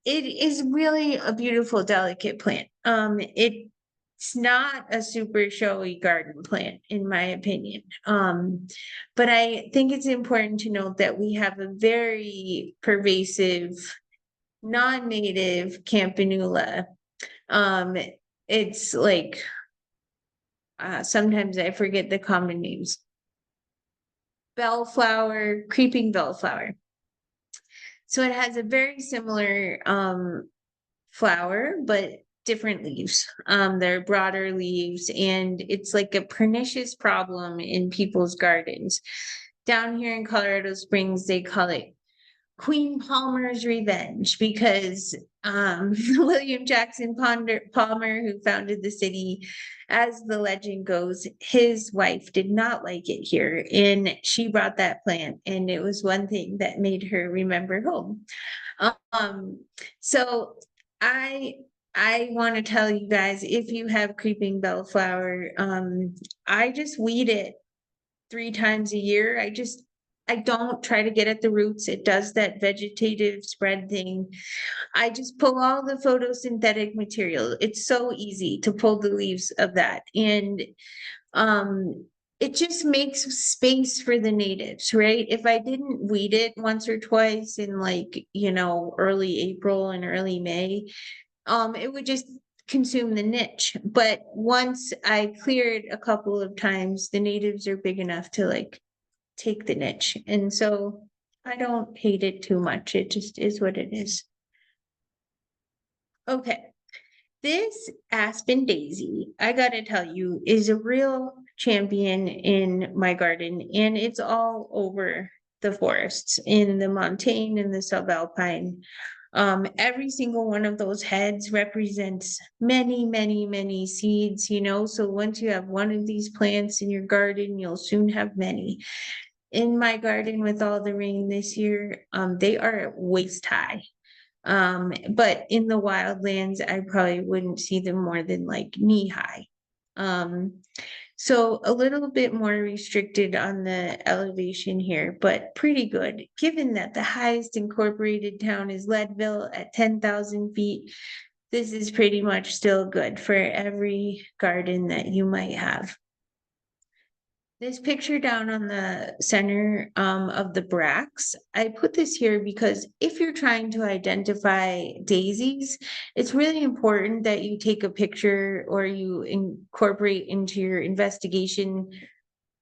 It is really a beautiful, delicate plant. It's not a super showy garden plant, in my opinion. But I think it's important to note that we have a very pervasive non-native campanula. It's like sometimes I forget the common names. Bellflower, creeping bellflower. So it has a very similar flower, but different leaves. They're broader leaves, and it's like a pernicious problem in people's gardens. Down here in Colorado Springs, they call it Queen Palmer's Revenge because William Jackson Palmer, who founded the city, as the legend goes, his wife did not like it here, and she brought that plant, and it was one thing that made her remember home. So I want to tell you guys, if you have creeping bellflower, I just weed it 3 times a year. I don't try to get at the roots. It does that vegetative spread thing. I just pull all the photosynthetic material. It's so easy to pull the leaves of that. And it just makes space for the natives, right? If I didn't weed it once or twice in like, early April and early May, it would just consume the niche. But once I cleared a couple of times, the natives are big enough to like take the niche. And so I don't hate it too much. It just is what it is. Okay. This aspen daisy, I gotta tell you, is a real champion in my garden, and it's all over the forests in the montane and the subalpine. Every single one of those heads represents many, many, many seeds, so once you have one of these plants in your garden, you'll soon have many. In my garden with all the rain this year, they are waist high. But in the wildlands, I probably wouldn't see them more than like knee high. So a little bit more restricted on the elevation here, but pretty good, given that the highest incorporated town is Leadville at 10,000 feet. This is pretty much still good for every garden that you might have. This picture down on the center of the bracts, I put this here because if you're trying to identify daisies, it's really important that you take a picture or you incorporate into your investigation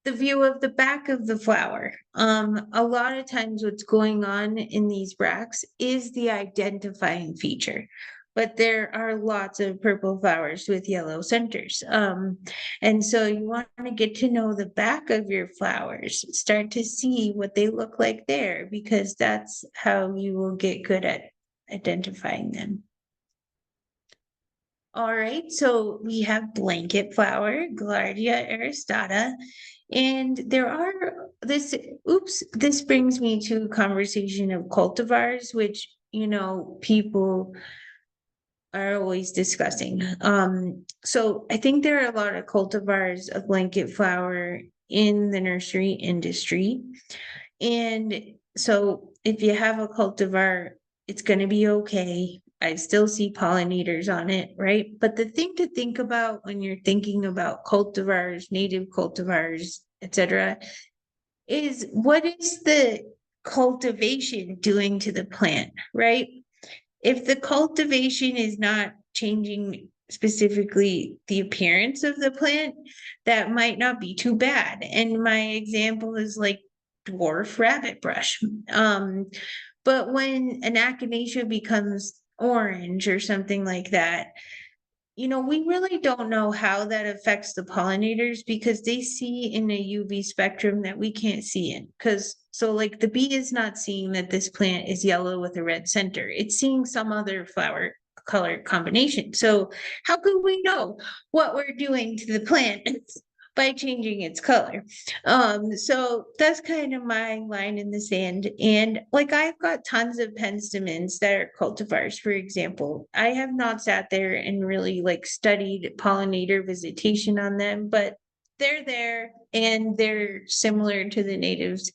the view of the back of the flower. A lot of times what's going on in these bracts is the identifying feature. But there are lots of purple flowers with yellow centers. And so you want to get to know the back of your flowers, start to see what they look like there, because that's how you will get good at identifying them. All right, so we have blanket flower, Gaillardia aristata, and there are this brings me to a conversation of cultivars, which, people are always discussing. So I think there are a lot of cultivars of blanket flower in the nursery industry. And so if you have a cultivar, it's going to be okay. I still see pollinators on it, right? But the thing to think about when you're thinking about cultivars, native cultivars, etc., is what is the cultivation doing to the plant, right? If the cultivation is not changing specifically the appearance of the plant, that might not be too bad. And my example is like dwarf rabbit brush. But when an echinacea becomes orange or something like that, we really don't know how that affects the pollinators because they see in a UV spectrum that we can't see in. So like the bee is not seeing that this plant is yellow with a red center. It's seeing some other flower color combination. So how could we know what we're doing to the plant by changing its color? So that's kind of my line in the sand. And like I've got tons of penstemons that are cultivars, for example. I have not sat there and really like studied pollinator visitation on them, but they're there and they're similar to the natives.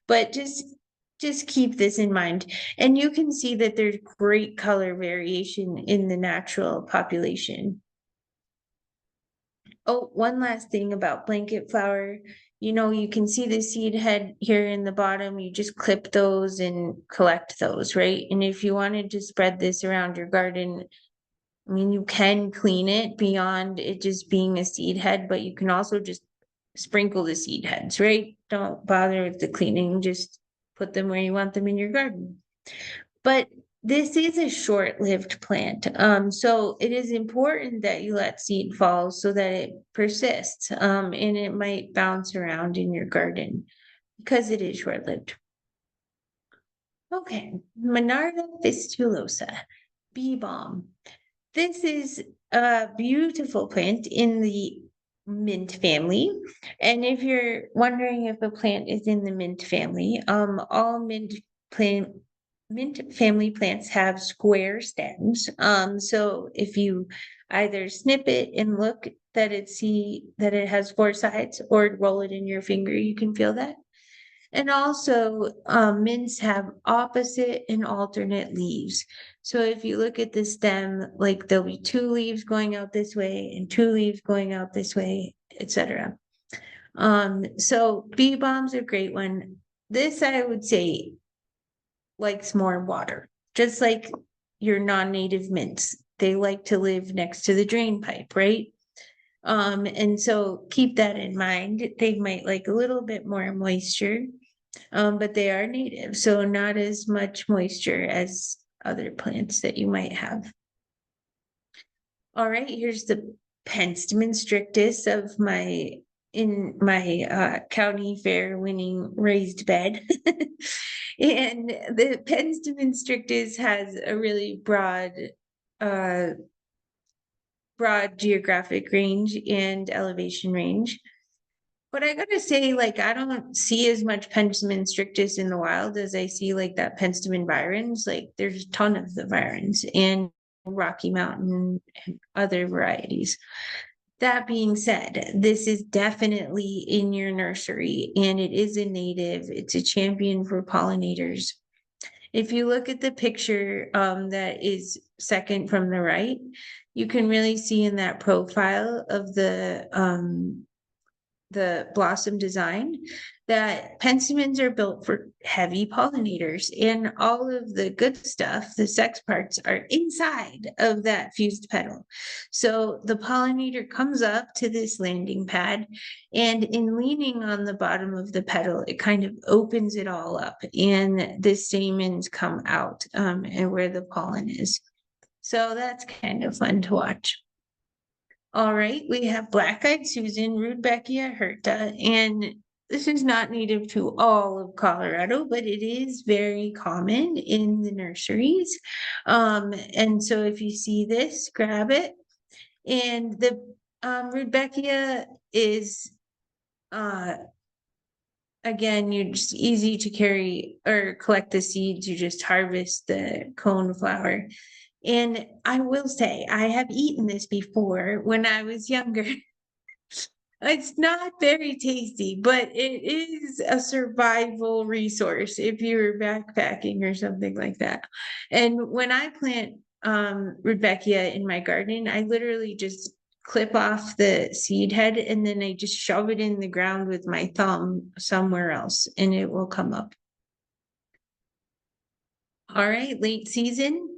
But just keep this in mind. And you can see that there's great color variation in the natural population. Oh, one last thing about blanket flower. You can see the seed head here in the bottom. You just clip those and collect those, right? And if you wanted to spread this around your garden, I mean, you can clean it beyond it just being a seed head, but you can also just sprinkle the seed heads, right? Don't bother with the cleaning, just put them where you want them in your garden. But this is a short-lived plant. So it is important that you let seed fall so that it persists. And it might bounce around in your garden because it is short-lived. Okay, Monarda fistulosa, bee balm. This is a beautiful plant in the mint family. And if you're wondering if a plant is in the mint family, all mint family plants have square stems. So if you either snip it and look that it has four sides, or roll it in your finger, you can feel that. And also, mints have opposite and alternate leaves. So if you look at the stem, like there'll be two leaves going out this way and two leaves going out this way, etc. So bee balm's a great one. This, I would say, likes more water, just like your non-native mints. They like to live next to the drain pipe, right? And so keep that in mind. They might like a little bit more moisture, but they are native, so not as much moisture as other plants that you might have. All right, here's the Penstemon strictus of my county fair winning raised bed. And the Penstemon strictus has a really broad geographic range and elevation range. But I gotta say, like, I don't see as much Penstemon strictus in the wild as I see like that Penstemon virens. Like, there's a ton of the virens and Rocky Mountain and other varieties. That being said, this is definitely in your nursery and it is a native. It's a champion for pollinators. If you look at the picture that is second from the right, you can really see in that profile of the blossom design that penstemons are built for heavy pollinators, and all of the good stuff, the sex parts, are inside of that fused petal. So the pollinator comes up to this landing pad, and in leaning on the bottom of the petal, it kind of opens it all up, and the stamens come out and where the pollen is. So that's kind of fun to watch. All right, we have black-eyed Susan, Rudbeckia hirta, and this is not native to all of Colorado, but it is very common in the nurseries. And so if you see this, grab it. And the Rudbeckia is again, you're just easy to carry or collect the seeds. You just harvest the cone flower. And I will say, I have eaten this before when I was younger. It's not very tasty, but it is a survival resource if you're backpacking or something like that. And when I plant Rudbeckia in my garden, I literally just clip off the seed head and then I just shove it in the ground with my thumb somewhere else and it will come up. All right, late season.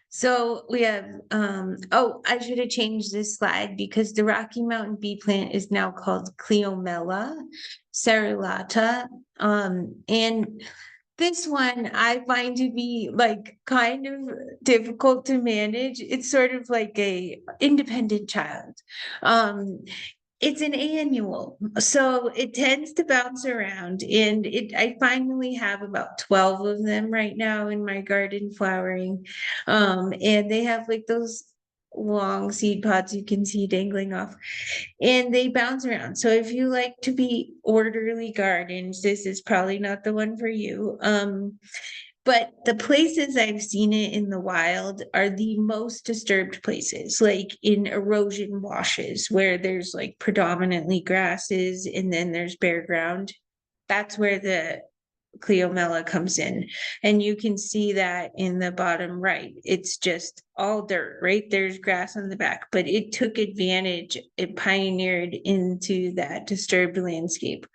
So we have, oh, I should have changed this slide because the Rocky Mountain bee plant is now called Cleomella cerulata. And this one I find to be like kind of difficult to manage. It's sort of like a independent child. Um, it's an annual, so it tends to bounce around, and I finally have about 12 of them right now in my garden flowering. And they have like those long seed pods you can see dangling off, and they bounce around. So if you like to be orderly gardens, this is probably not the one for you. But the places I've seen it in the wild are the most disturbed places, like in erosion washes where there's like predominantly grasses and then there's bare ground. That's where the Cleomella comes in. And you can see that in the bottom right. It's just all dirt, right? There's grass on the back, but it took advantage, it pioneered into that disturbed landscape.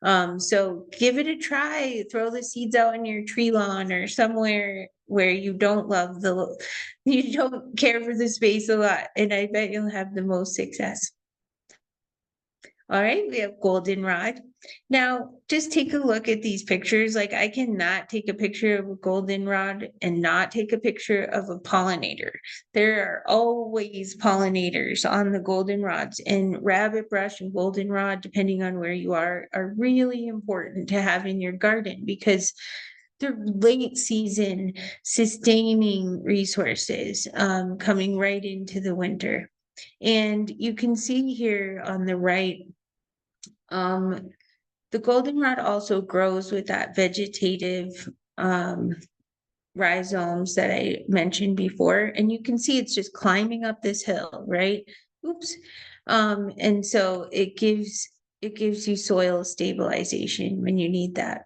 So give it a try, throw the seeds out in your tree lawn or somewhere where you don't love you don't care for the space a lot. And I bet you'll have the most success. All right, we have goldenrod. Now, just take a look at these pictures. Like I cannot take a picture of a goldenrod and not take a picture of a pollinator. There are always pollinators on the goldenrods, and rabbit brush and goldenrod, depending on where you are really important to have in your garden because they're late season sustaining resources coming right into the winter. And you can see here on the right, the goldenrod also grows with that vegetative rhizomes that I mentioned before. And you can see it's just climbing up this hill, right? Oops. And so it gives you soil stabilization when you need that.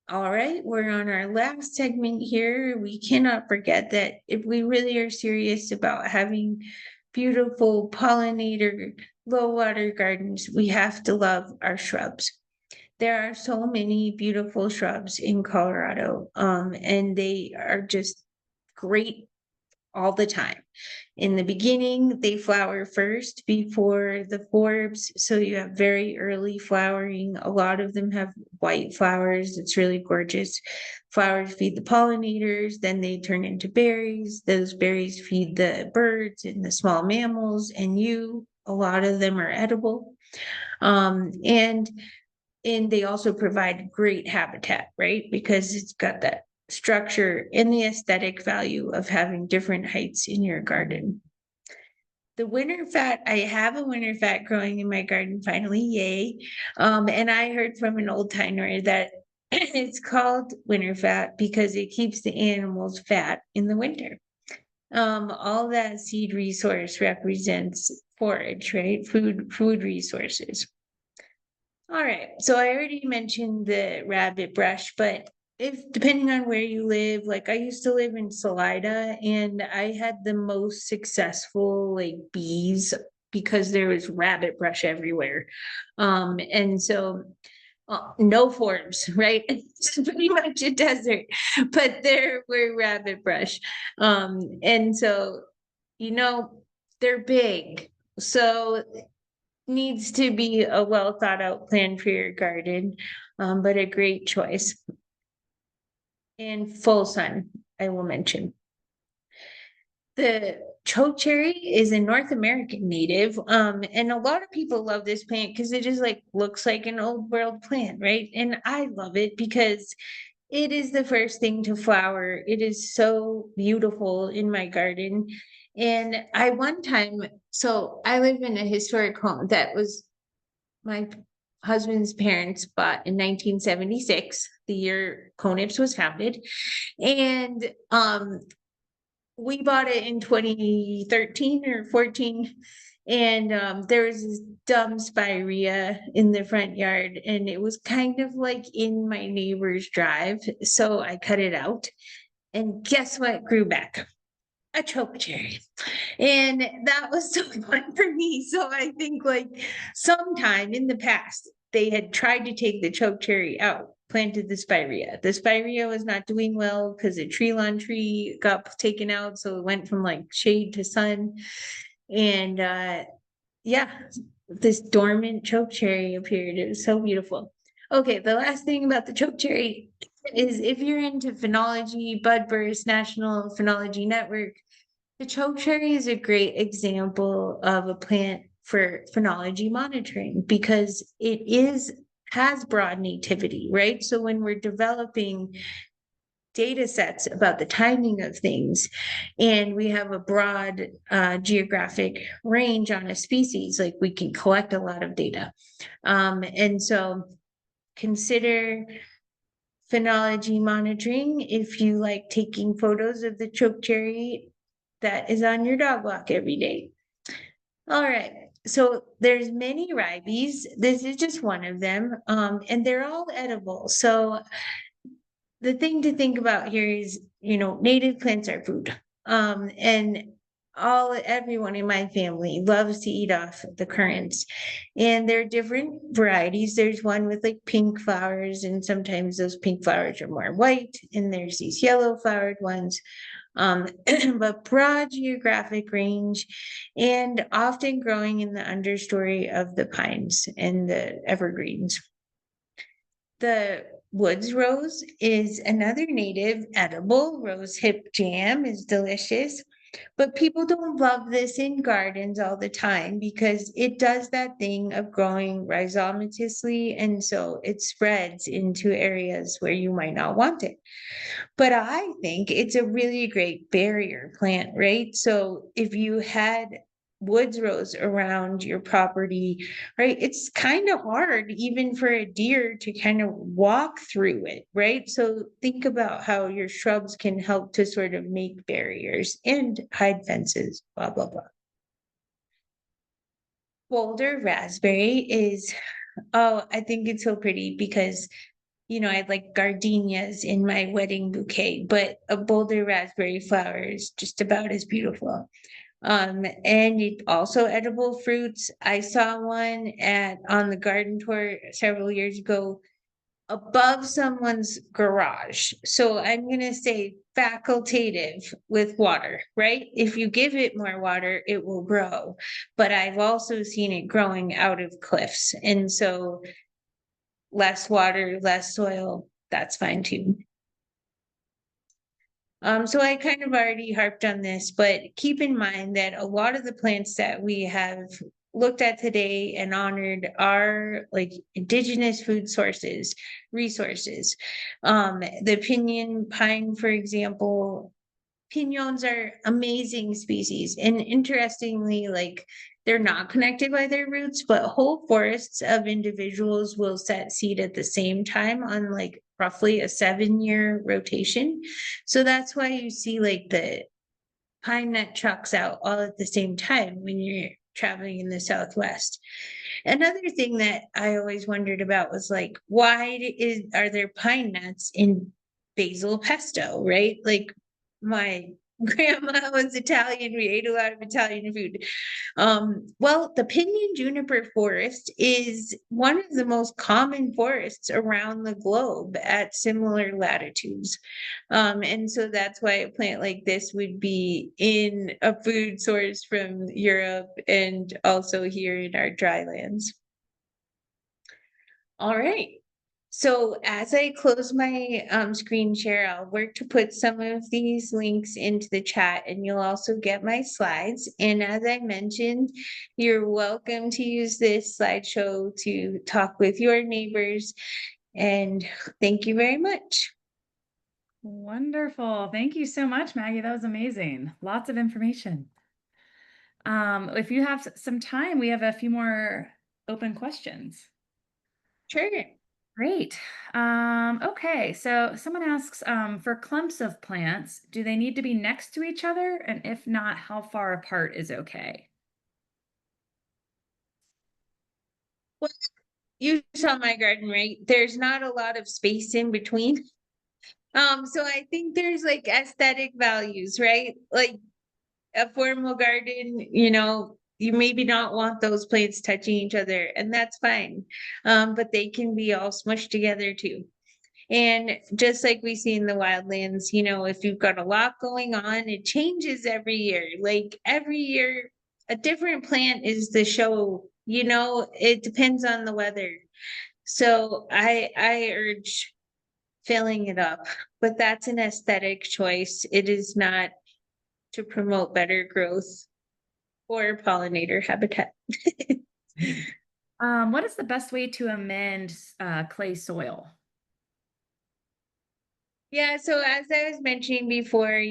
All right, we're on our last segment here. We cannot forget that if we really are serious about having beautiful pollinator, low water gardens, we have to love our shrubs. There are so many beautiful shrubs in Colorado, and they are just great all the time. In the beginning, they flower first before the forbs. So you have very early flowering. A lot of them have white flowers. It's really gorgeous. Flowers feed the pollinators, then they turn into berries. Those berries feed the birds and the small mammals, and a lot of them are edible. And they also provide great habitat, right? Because it's got that structure and the aesthetic value of having different heights in your garden. The winter fat, I have a winter fat growing in my garden finally, yay. And I heard from an old timer that it's called winter fat because it keeps the animals fat in the winter. All that seed resource represents forage, right? Food resources. All right, so I already mentioned the rabbit brush, but depending on where you live, like I used to live in Salida and I had the most successful like bees because there was rabbit brush everywhere. And so no forms, right? It's pretty much a desert, but there were rabbit brush. And so, they're big. So needs to be a well thought out plan for your garden, but a great choice. And full sun, I will mention. The chokecherry is a North American native, and a lot of people love this plant because it just like looks like an old world plant, right? And I love it because it is the first thing to flower. It is so beautiful in my garden. And I one time, so I live in a historic home that was my husband's parents bought in 1976, the year Conips was founded. And we bought it in 2013 or 14. And there was this dumb spirea in the front yard, and it was kind of like in my neighbor's drive. So I cut it out. And guess what grew back? A chokecherry. And that was so fun for me. So I think like sometime in the past, they had tried to take the chokecherry out, planted the spirea. The spirea was not doing well because a tree lawn tree got taken out. So it went from like shade to sun. And yeah, this dormant chokecherry appeared. It was so beautiful. Okay, the last thing about the chokecherry is if you're into phenology, Budburst, National Phenology Network, the chokecherry is a great example of a plant for phenology monitoring because has broad nativity, right? So when we're developing data sets about the timing of things and we have a broad geographic range on a species, like we can collect a lot of data. And so consider phenology monitoring if you like taking photos of the chokecherry that is on your dog walk every day. All right. So there's many ribes. This is just one of them. And they're all edible. So the thing to think about here is, native plants are food. And everyone in my family loves to eat off the currants. And there are different varieties. There's one with like pink flowers, and sometimes those pink flowers are more white, and there's these yellow flowered ones. But broad geographic range and often growing in the understory of the pines and the evergreens. The woods rose is another native edible. Rose hip jam is delicious, but people don't love this in gardens all the time because it does that thing of growing rhizomatously, and so it spreads into areas where you might not want it. But I think it's a really great barrier plant, right? So if you had woods rose around your property, right, it's kind of hard even for a deer to kind of walk through it, right? So think about how your shrubs can help to sort of make barriers and hide fences, blah, blah, blah. Boulder raspberry is, oh, I think it's so pretty because I had like gardenias in my wedding bouquet, but a boulder raspberry flower is just about as beautiful. And it also edible fruits. I saw one on the garden tour several years ago above someone's garage. So I'm going to say facultative with water, right? If you give it more water, it will grow. But I've also seen it growing out of cliffs. And so less water, less soil, that's fine too. So I kind of already harped on this, but keep in mind that a lot of the plants that we have looked at today and honored are like indigenous food resources. The pinyon pine, for example, piñons are amazing species. And interestingly, like they're not connected by their roots, but whole forests of individuals will set seed at the same time on like roughly a 7-year rotation. So that's why you see like the pine nut trucks out all at the same time when you're traveling in the Southwest. Another thing that I always wondered about was like, are there pine nuts in basil pesto, right? Like my grandma was Italian. We ate a lot of Italian food. Well, the pinyon juniper forest is one of the most common forests around the globe at similar latitudes. And so that's why a plant like this would be in a food source from Europe and also here in our dry lands. All right. So as I close my screen share, I'll work to put some of these links into the chat, and you'll also get my slides. And as I mentioned, you're welcome to use this slideshow to talk with your neighbors. And thank you very much. Wonderful. Thank you so much, Maggie. That was amazing. Lots of information. If you have some time, we have a few more open questions. Sure. Great. Okay, so someone asks, for clumps of plants, do they need to be next to each other? And if not, how far apart is okay? Well, you saw my garden, right? There's not a lot of space in between. So I think there's like aesthetic values, right? Like a formal garden, you maybe not want those plants touching each other, and that's fine. But they can be all smushed together too. And just like we see in the wildlands, if you've got a lot going on, it changes every year. Like every year, a different plant is the show, it depends on the weather. So I urge filling it up, but that's an aesthetic choice. It is not to promote better growth or pollinator habitat. What is the best way to amend clay soil? Yeah, so as I was mentioning before,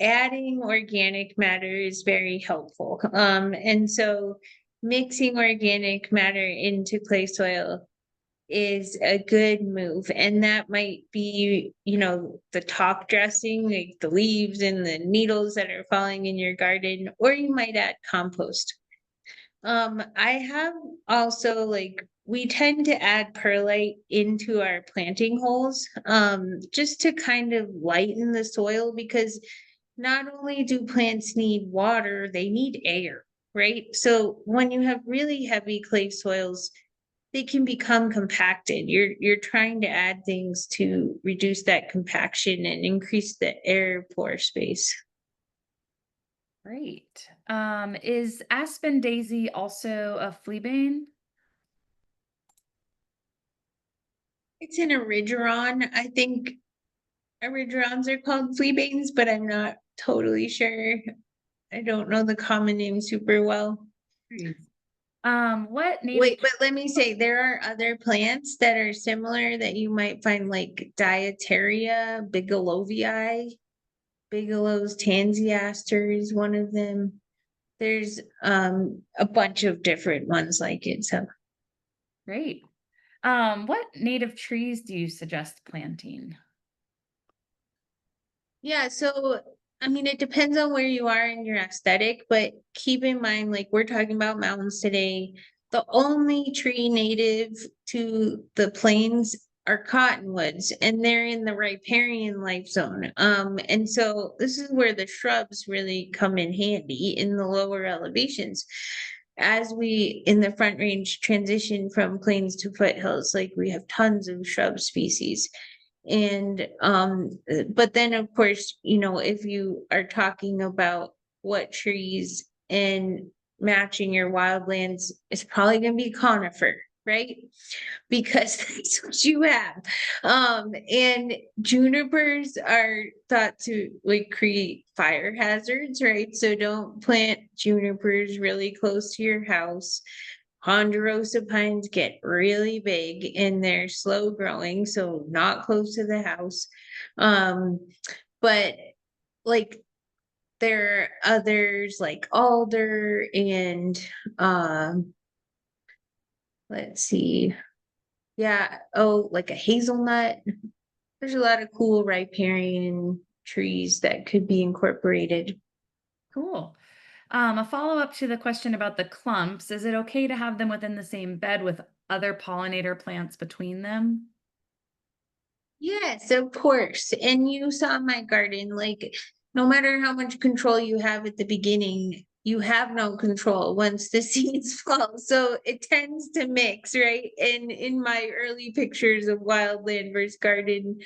adding organic matter is very helpful. And so mixing organic matter into clay soil is a good move. And that might be, the top dressing, like the leaves and the needles that are falling in your garden, or you might add compost. I have also like we tend to add perlite into our planting holes, just to kind of lighten the soil because not only do plants need water, they need air, right? So when you have really heavy clay soils, they can become compacted. You're trying to add things to reduce that compaction and increase the air pore space. Great. Is aspen daisy also a fleabane? It's an erigeron. I think erigerons are called fleabanes, but I'm not totally sure. I don't know the common name super well. What native Wait, but let me say there are other plants that are similar that you might find like Dietaria bigelovii. Bigelow's tansy aster is one of them. There's a bunch of different ones like it. So Great. What native trees do you suggest planting? yeah, so I mean, it depends on where you are in your aesthetic, but keep in mind, like we're talking about mountains today, the only tree native to the plains are cottonwoods, and they're in the riparian life zone. And so this is where the shrubs really come in handy in the lower elevations. As we in the Front Range transition from plains to foothills, like we have tons of shrub species. And but then of course, if you are talking about what trees and matching your wildlands, it's probably going to be conifer, right? Because that's what you have. And junipers are thought to like create fire hazards, right? So don't plant junipers really close to your house. Ponderosa pines get really big and they're slow growing, so not close to the house. But like there are others like alder and let's see. Yeah, oh, like a hazelnut. There's a lot of cool riparian trees that could be incorporated. Cool. A follow-up to the question about the clumps, is it okay to have them within the same bed with other pollinator plants between them? Yes, of course. And you saw my garden, like no matter how much control you have at the beginning, you have no control once the seeds fall. So it tends to mix, right? And in my early pictures of wildland versus garden,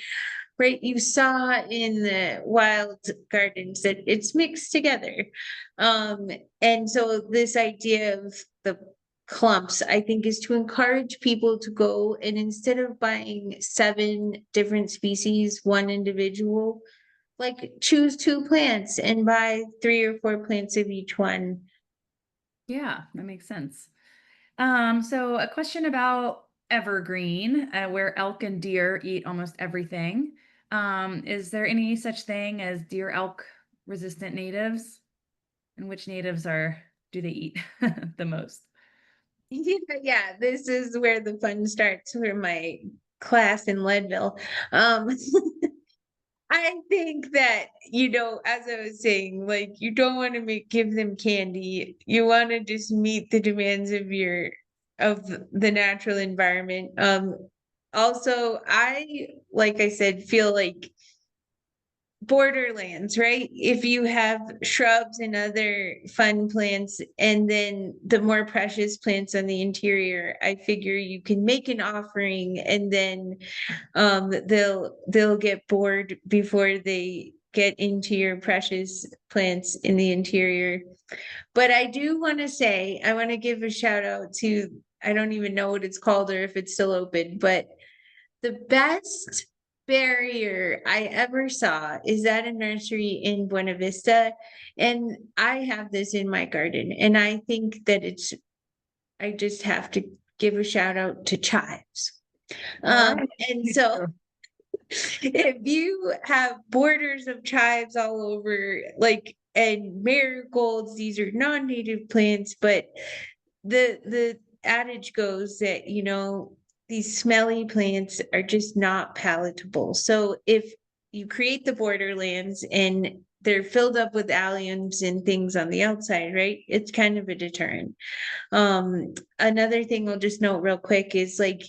right, you saw in the wild gardens that it's mixed together. And so this idea of the clumps, I think, is to encourage people to go and instead of buying 7 different species, one individual, like choose 2 plants and buy 3 or 4 plants of each one. Yeah, that makes sense. So a question about evergreen, where elk and deer eat almost everything. Is there any such thing as deer elk resistant natives? And which natives do they eat the most? Yeah, yeah, this is where the fun starts for my class in Leadville. Um, I think that, as I was saying, like you don't want to give them candy. You want to just meet the demands of the natural environment. Also, like I said, feel like borderlands, right? If you have shrubs and other fun plants, and then the more precious plants on the interior, I figure you can make an offering, and then they'll get bored before they get into your precious plants in the interior. But I do want to say, I want to give a shout out to, I don't even know what it's called or if it's still open, but the best barrier I ever saw is at a nursery in Buena Vista. And I have this in my garden. And I think that I just have to give a shout out to chives. All right. And so if you have borders of chives all over, like, and marigolds, these are non-native plants, but the adage goes that, these smelly plants are just not palatable. So if you create the borderlands and they're filled up with alliums and things on the outside, right? It's kind of a deterrent. Another thing I'll just note real quick is like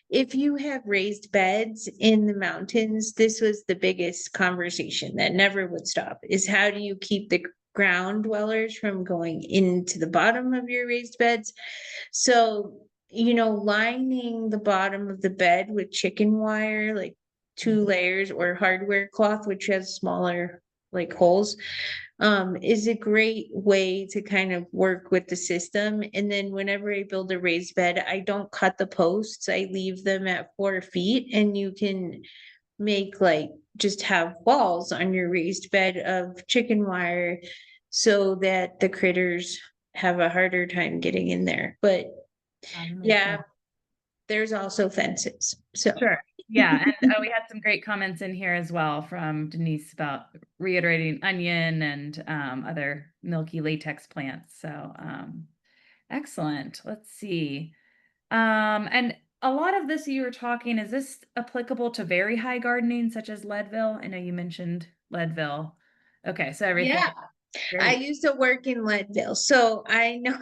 if you have raised beds in the mountains, this was the biggest conversation that never would stop, is how do you keep the ground dwellers from going into the bottom of your raised beds? So, lining the bottom of the bed with chicken wire, like 2 layers, or hardware cloth, which has smaller like holes, is a great way to kind of work with the system. And then whenever I build a raised bed, I don't cut the posts. I leave them at 4 feet, and you can make like just have walls on your raised bed of chicken wire so that the critters have a harder time getting in there. But That makes yeah, sense. there's also fences. So Sure. Yeah. And we had some great comments in here as well from Denise about reiterating onion and other milky latex plants. So excellent. Let's see. And a lot of this you were talking, is this applicable to very high gardening, such as Leadville? I know you mentioned Leadville. Okay, so everything yeah, I very used to work in Leadville, so I know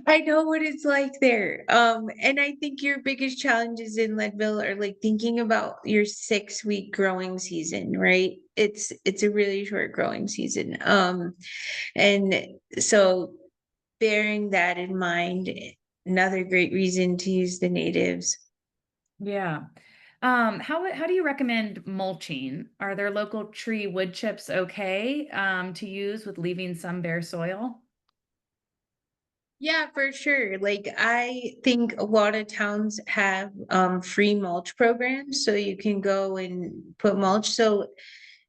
I know what it's like there. And I think your biggest challenges in Leadville are like thinking about your 6-week growing season, right? It's a really short growing season. And so bearing that in mind, another great reason to use the natives. yeah. How do you recommend mulching? Are there local tree wood chips okay to use with leaving some bare soil? Yeah, for sure. Like I think a lot of towns have free mulch programs, so you can go and put mulch. So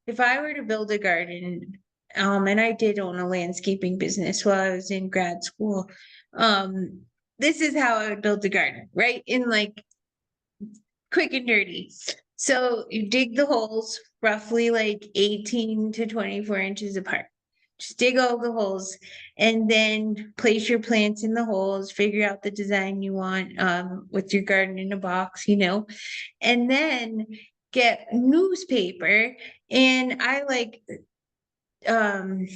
if I were to build a garden, and I did own a landscaping business while I was in grad school, um, this is how I would build a garden, right? In like quick and dirty. So you dig the holes roughly like 18 to 24 inches apart. Just dig all the holes and then place your plants in the holes, figure out the design you want with your garden in a box, and then get newspaper. And I like um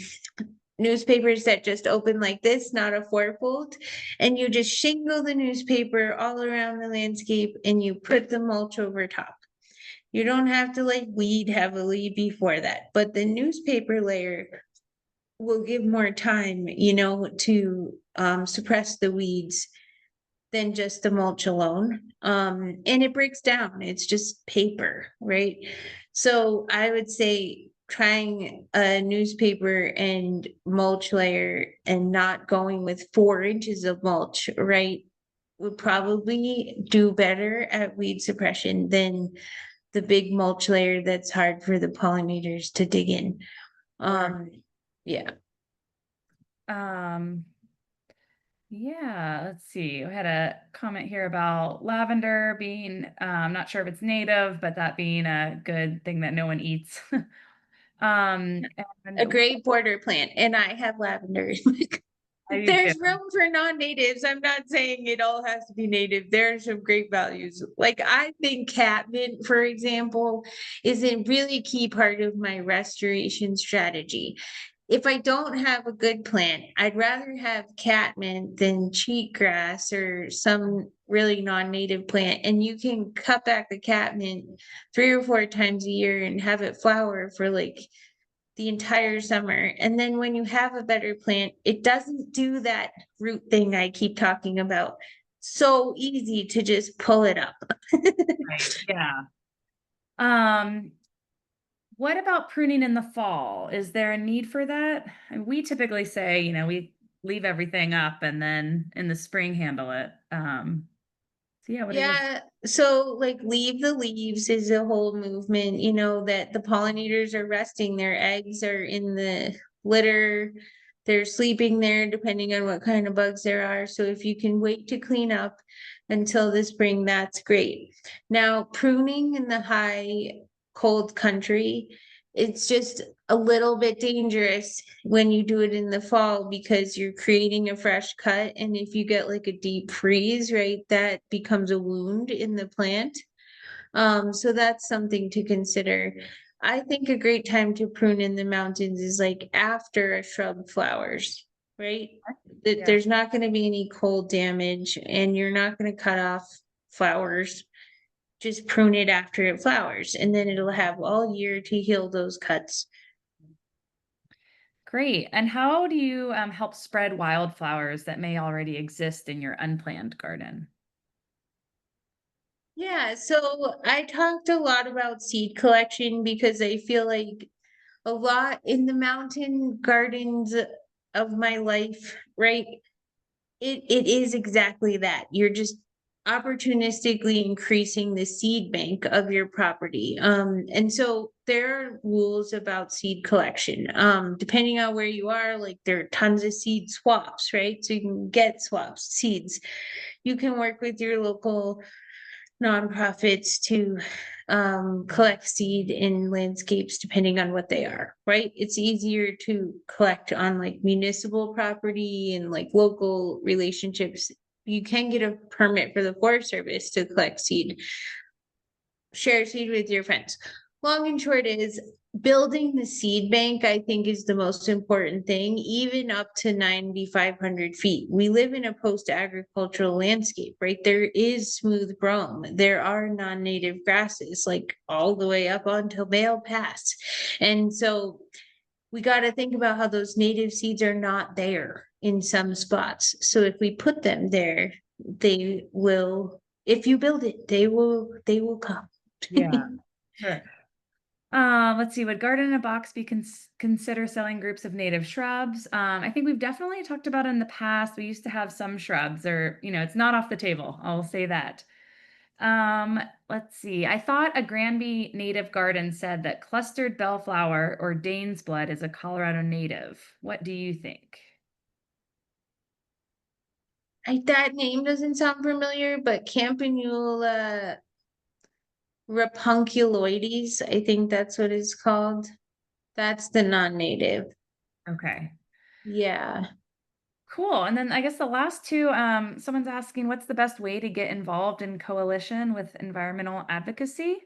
newspapers that just open like this, not a fourfold. And you just shingle the newspaper all around the landscape and you put the mulch over top. You don't have to like weed heavily before that, but the newspaper layer will give more time, to suppress the weeds than just the mulch alone. And it breaks down. It's just paper, right? So I would say trying a newspaper and mulch layer and not going with 4 inches of mulch, right? Would probably do better at weed suppression than the big mulch layer that's hard for the pollinators to dig in. Yeah. Yeah, let's see. We had a comment here about lavender being, I'm not sure if it's native, but that being a good thing that no one eats. A And great border plant, and I have lavender. I do too. There's room for non-natives. I'm not saying it all has to be native. There are some great values. Like I think catmint, for example, is a really key part of my restoration strategy. If I don't have a good plant, I'd rather have catmint than cheatgrass or some really non-native plant. And you can cut back the catmint 3 or 4 times a year and have it flower for like the entire summer. And then when you have a better plant, it doesn't do that root thing I keep talking about. So easy to just pull it up. Right. Yeah. Um, what about pruning in the fall? Is there a need for that? And we typically say, we leave everything up and then in the spring handle it. So yeah, what are your Yeah, so like leave the leaves is a whole movement, that the pollinators are resting, their eggs are in the litter, they're sleeping there depending on what kind of bugs there are. So if you can wait to clean up until the spring, that's great. Now, pruning in the high cold country, it's just a little bit dangerous when you do it in the fall because you're creating a fresh cut. And if you get like a deep freeze, right, that becomes a wound in the plant. So that's something to consider. I think a great time to prune in the mountains is like after a shrub flowers, right? That Yeah. there's not going to be any cold damage and you're not going to cut off flowers. Just prune it after it flowers, and then it'll have all year to heal those cuts. Great. And how do you help spread wildflowers that may already exist in your unplanned garden? Yeah, so I talked a lot about seed collection because I feel like a lot in the mountain gardens of my life, right? It is exactly that. You're just opportunistically increasing the seed bank of your property. And so there are rules about seed collection. Depending on where you are, like there are tons of seed swaps, right? So you can get swaps, seeds. You can work with your local nonprofits to collect seed in landscapes depending on what they are, right? It's easier to collect on like municipal property and like local relationships. You can get a permit for the Forest Service to collect seed, share seed with your friends. Long and short is building the seed bank, I think, is the most important thing, even up to 9,500 feet. We live in a post-agricultural landscape, right? There is smooth brome. There are non-native grasses, like all the way up onto Vale Pass. And so we got to think about how those native seeds are not there in some spots. So if we put them there, they will, if you build it, they will come. Yeah, sure. Let's see, would garden in a box be consider selling groups of native shrubs? I think we've definitely talked about in the past. We used to have some shrubs, or it's not off the table. I'll say that. Let's see. I thought a Granby native garden said that clustered bellflower or Dane's blood is a Colorado native. What do you think? That name doesn't sound familiar, but Campanula rapunculoides, I think that's what it's called. That's the non-native. Okay. Yeah. Cool. And then I guess the last two, someone's asking what's the best way to get involved in coalition with environmental advocacy?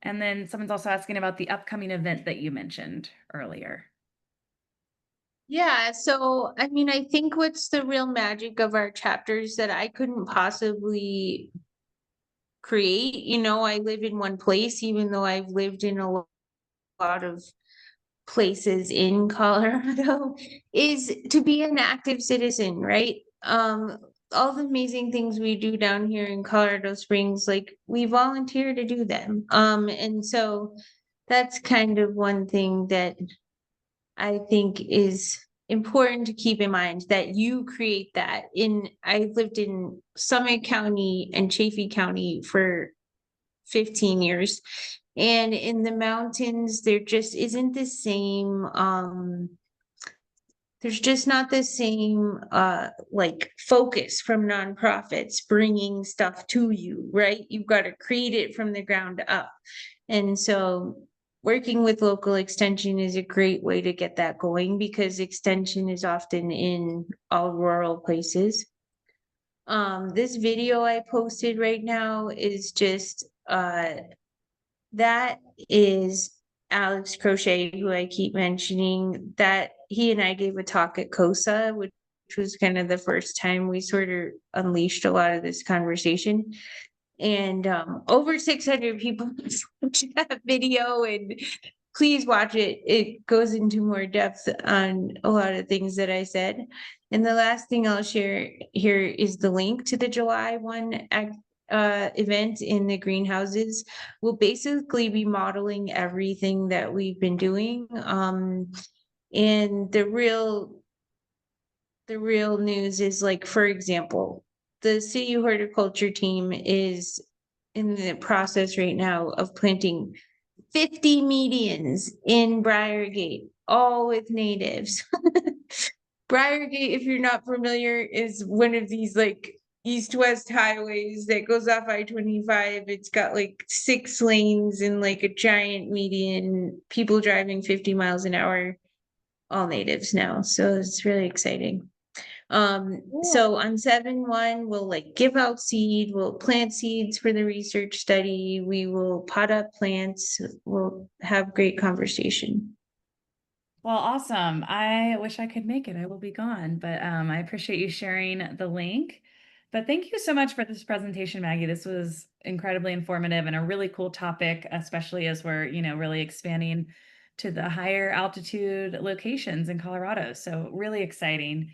And then someone's also asking about the upcoming event that you mentioned earlier. Yeah, so I mean, I think what's the real magic of our chapters that I couldn't possibly create, I live in one place, even though I've lived in a lot of places in Colorado, is to be an active citizen, right? All the amazing things we do down here in Colorado Springs, like we volunteer to do them. And so that's kind of one thing that I think is important to keep in mind, that you create that. I lived in Summit County and Chaffey County for 15 years. And in the mountains, there just isn't the same, there's just not the same like focus from nonprofits bringing stuff to you, right? You've got to create it from the ground up. And so working with local extension is a great way to get that going, because extension is often in all rural places. This video I posted right now is just that is Alex Crochet, who I keep mentioning, that he and I gave a talk at COSA, which was kind of the first time we sort of unleashed a lot of this conversation. And over 600 people watched that video, and please watch it. It goes into more depth on a lot of things that I said. And the last thing I'll share here is the link to the July 1 event in the greenhouses. We'll basically be modeling everything that we've been doing. And the real news is, like, for example, the city horticulture team is in the process right now of planting 50 medians in Briargate, all with natives. Briargate, if you're not familiar, is one of these like east-west highways that goes off I-25. It's got like 6 lanes and like a giant median, people driving 50 miles an hour, all natives now. So it's really exciting. So on 7/1, we'll like give out seed, we'll plant seeds for the research study, we will pot up plants, we'll have great conversation. Well, awesome. I wish I could make it. I will be gone, but I appreciate you sharing the link. But thank you so much for this presentation, Maggie. This was incredibly informative and a really cool topic, especially as we're, really expanding to the higher altitude locations in Colorado. So really exciting.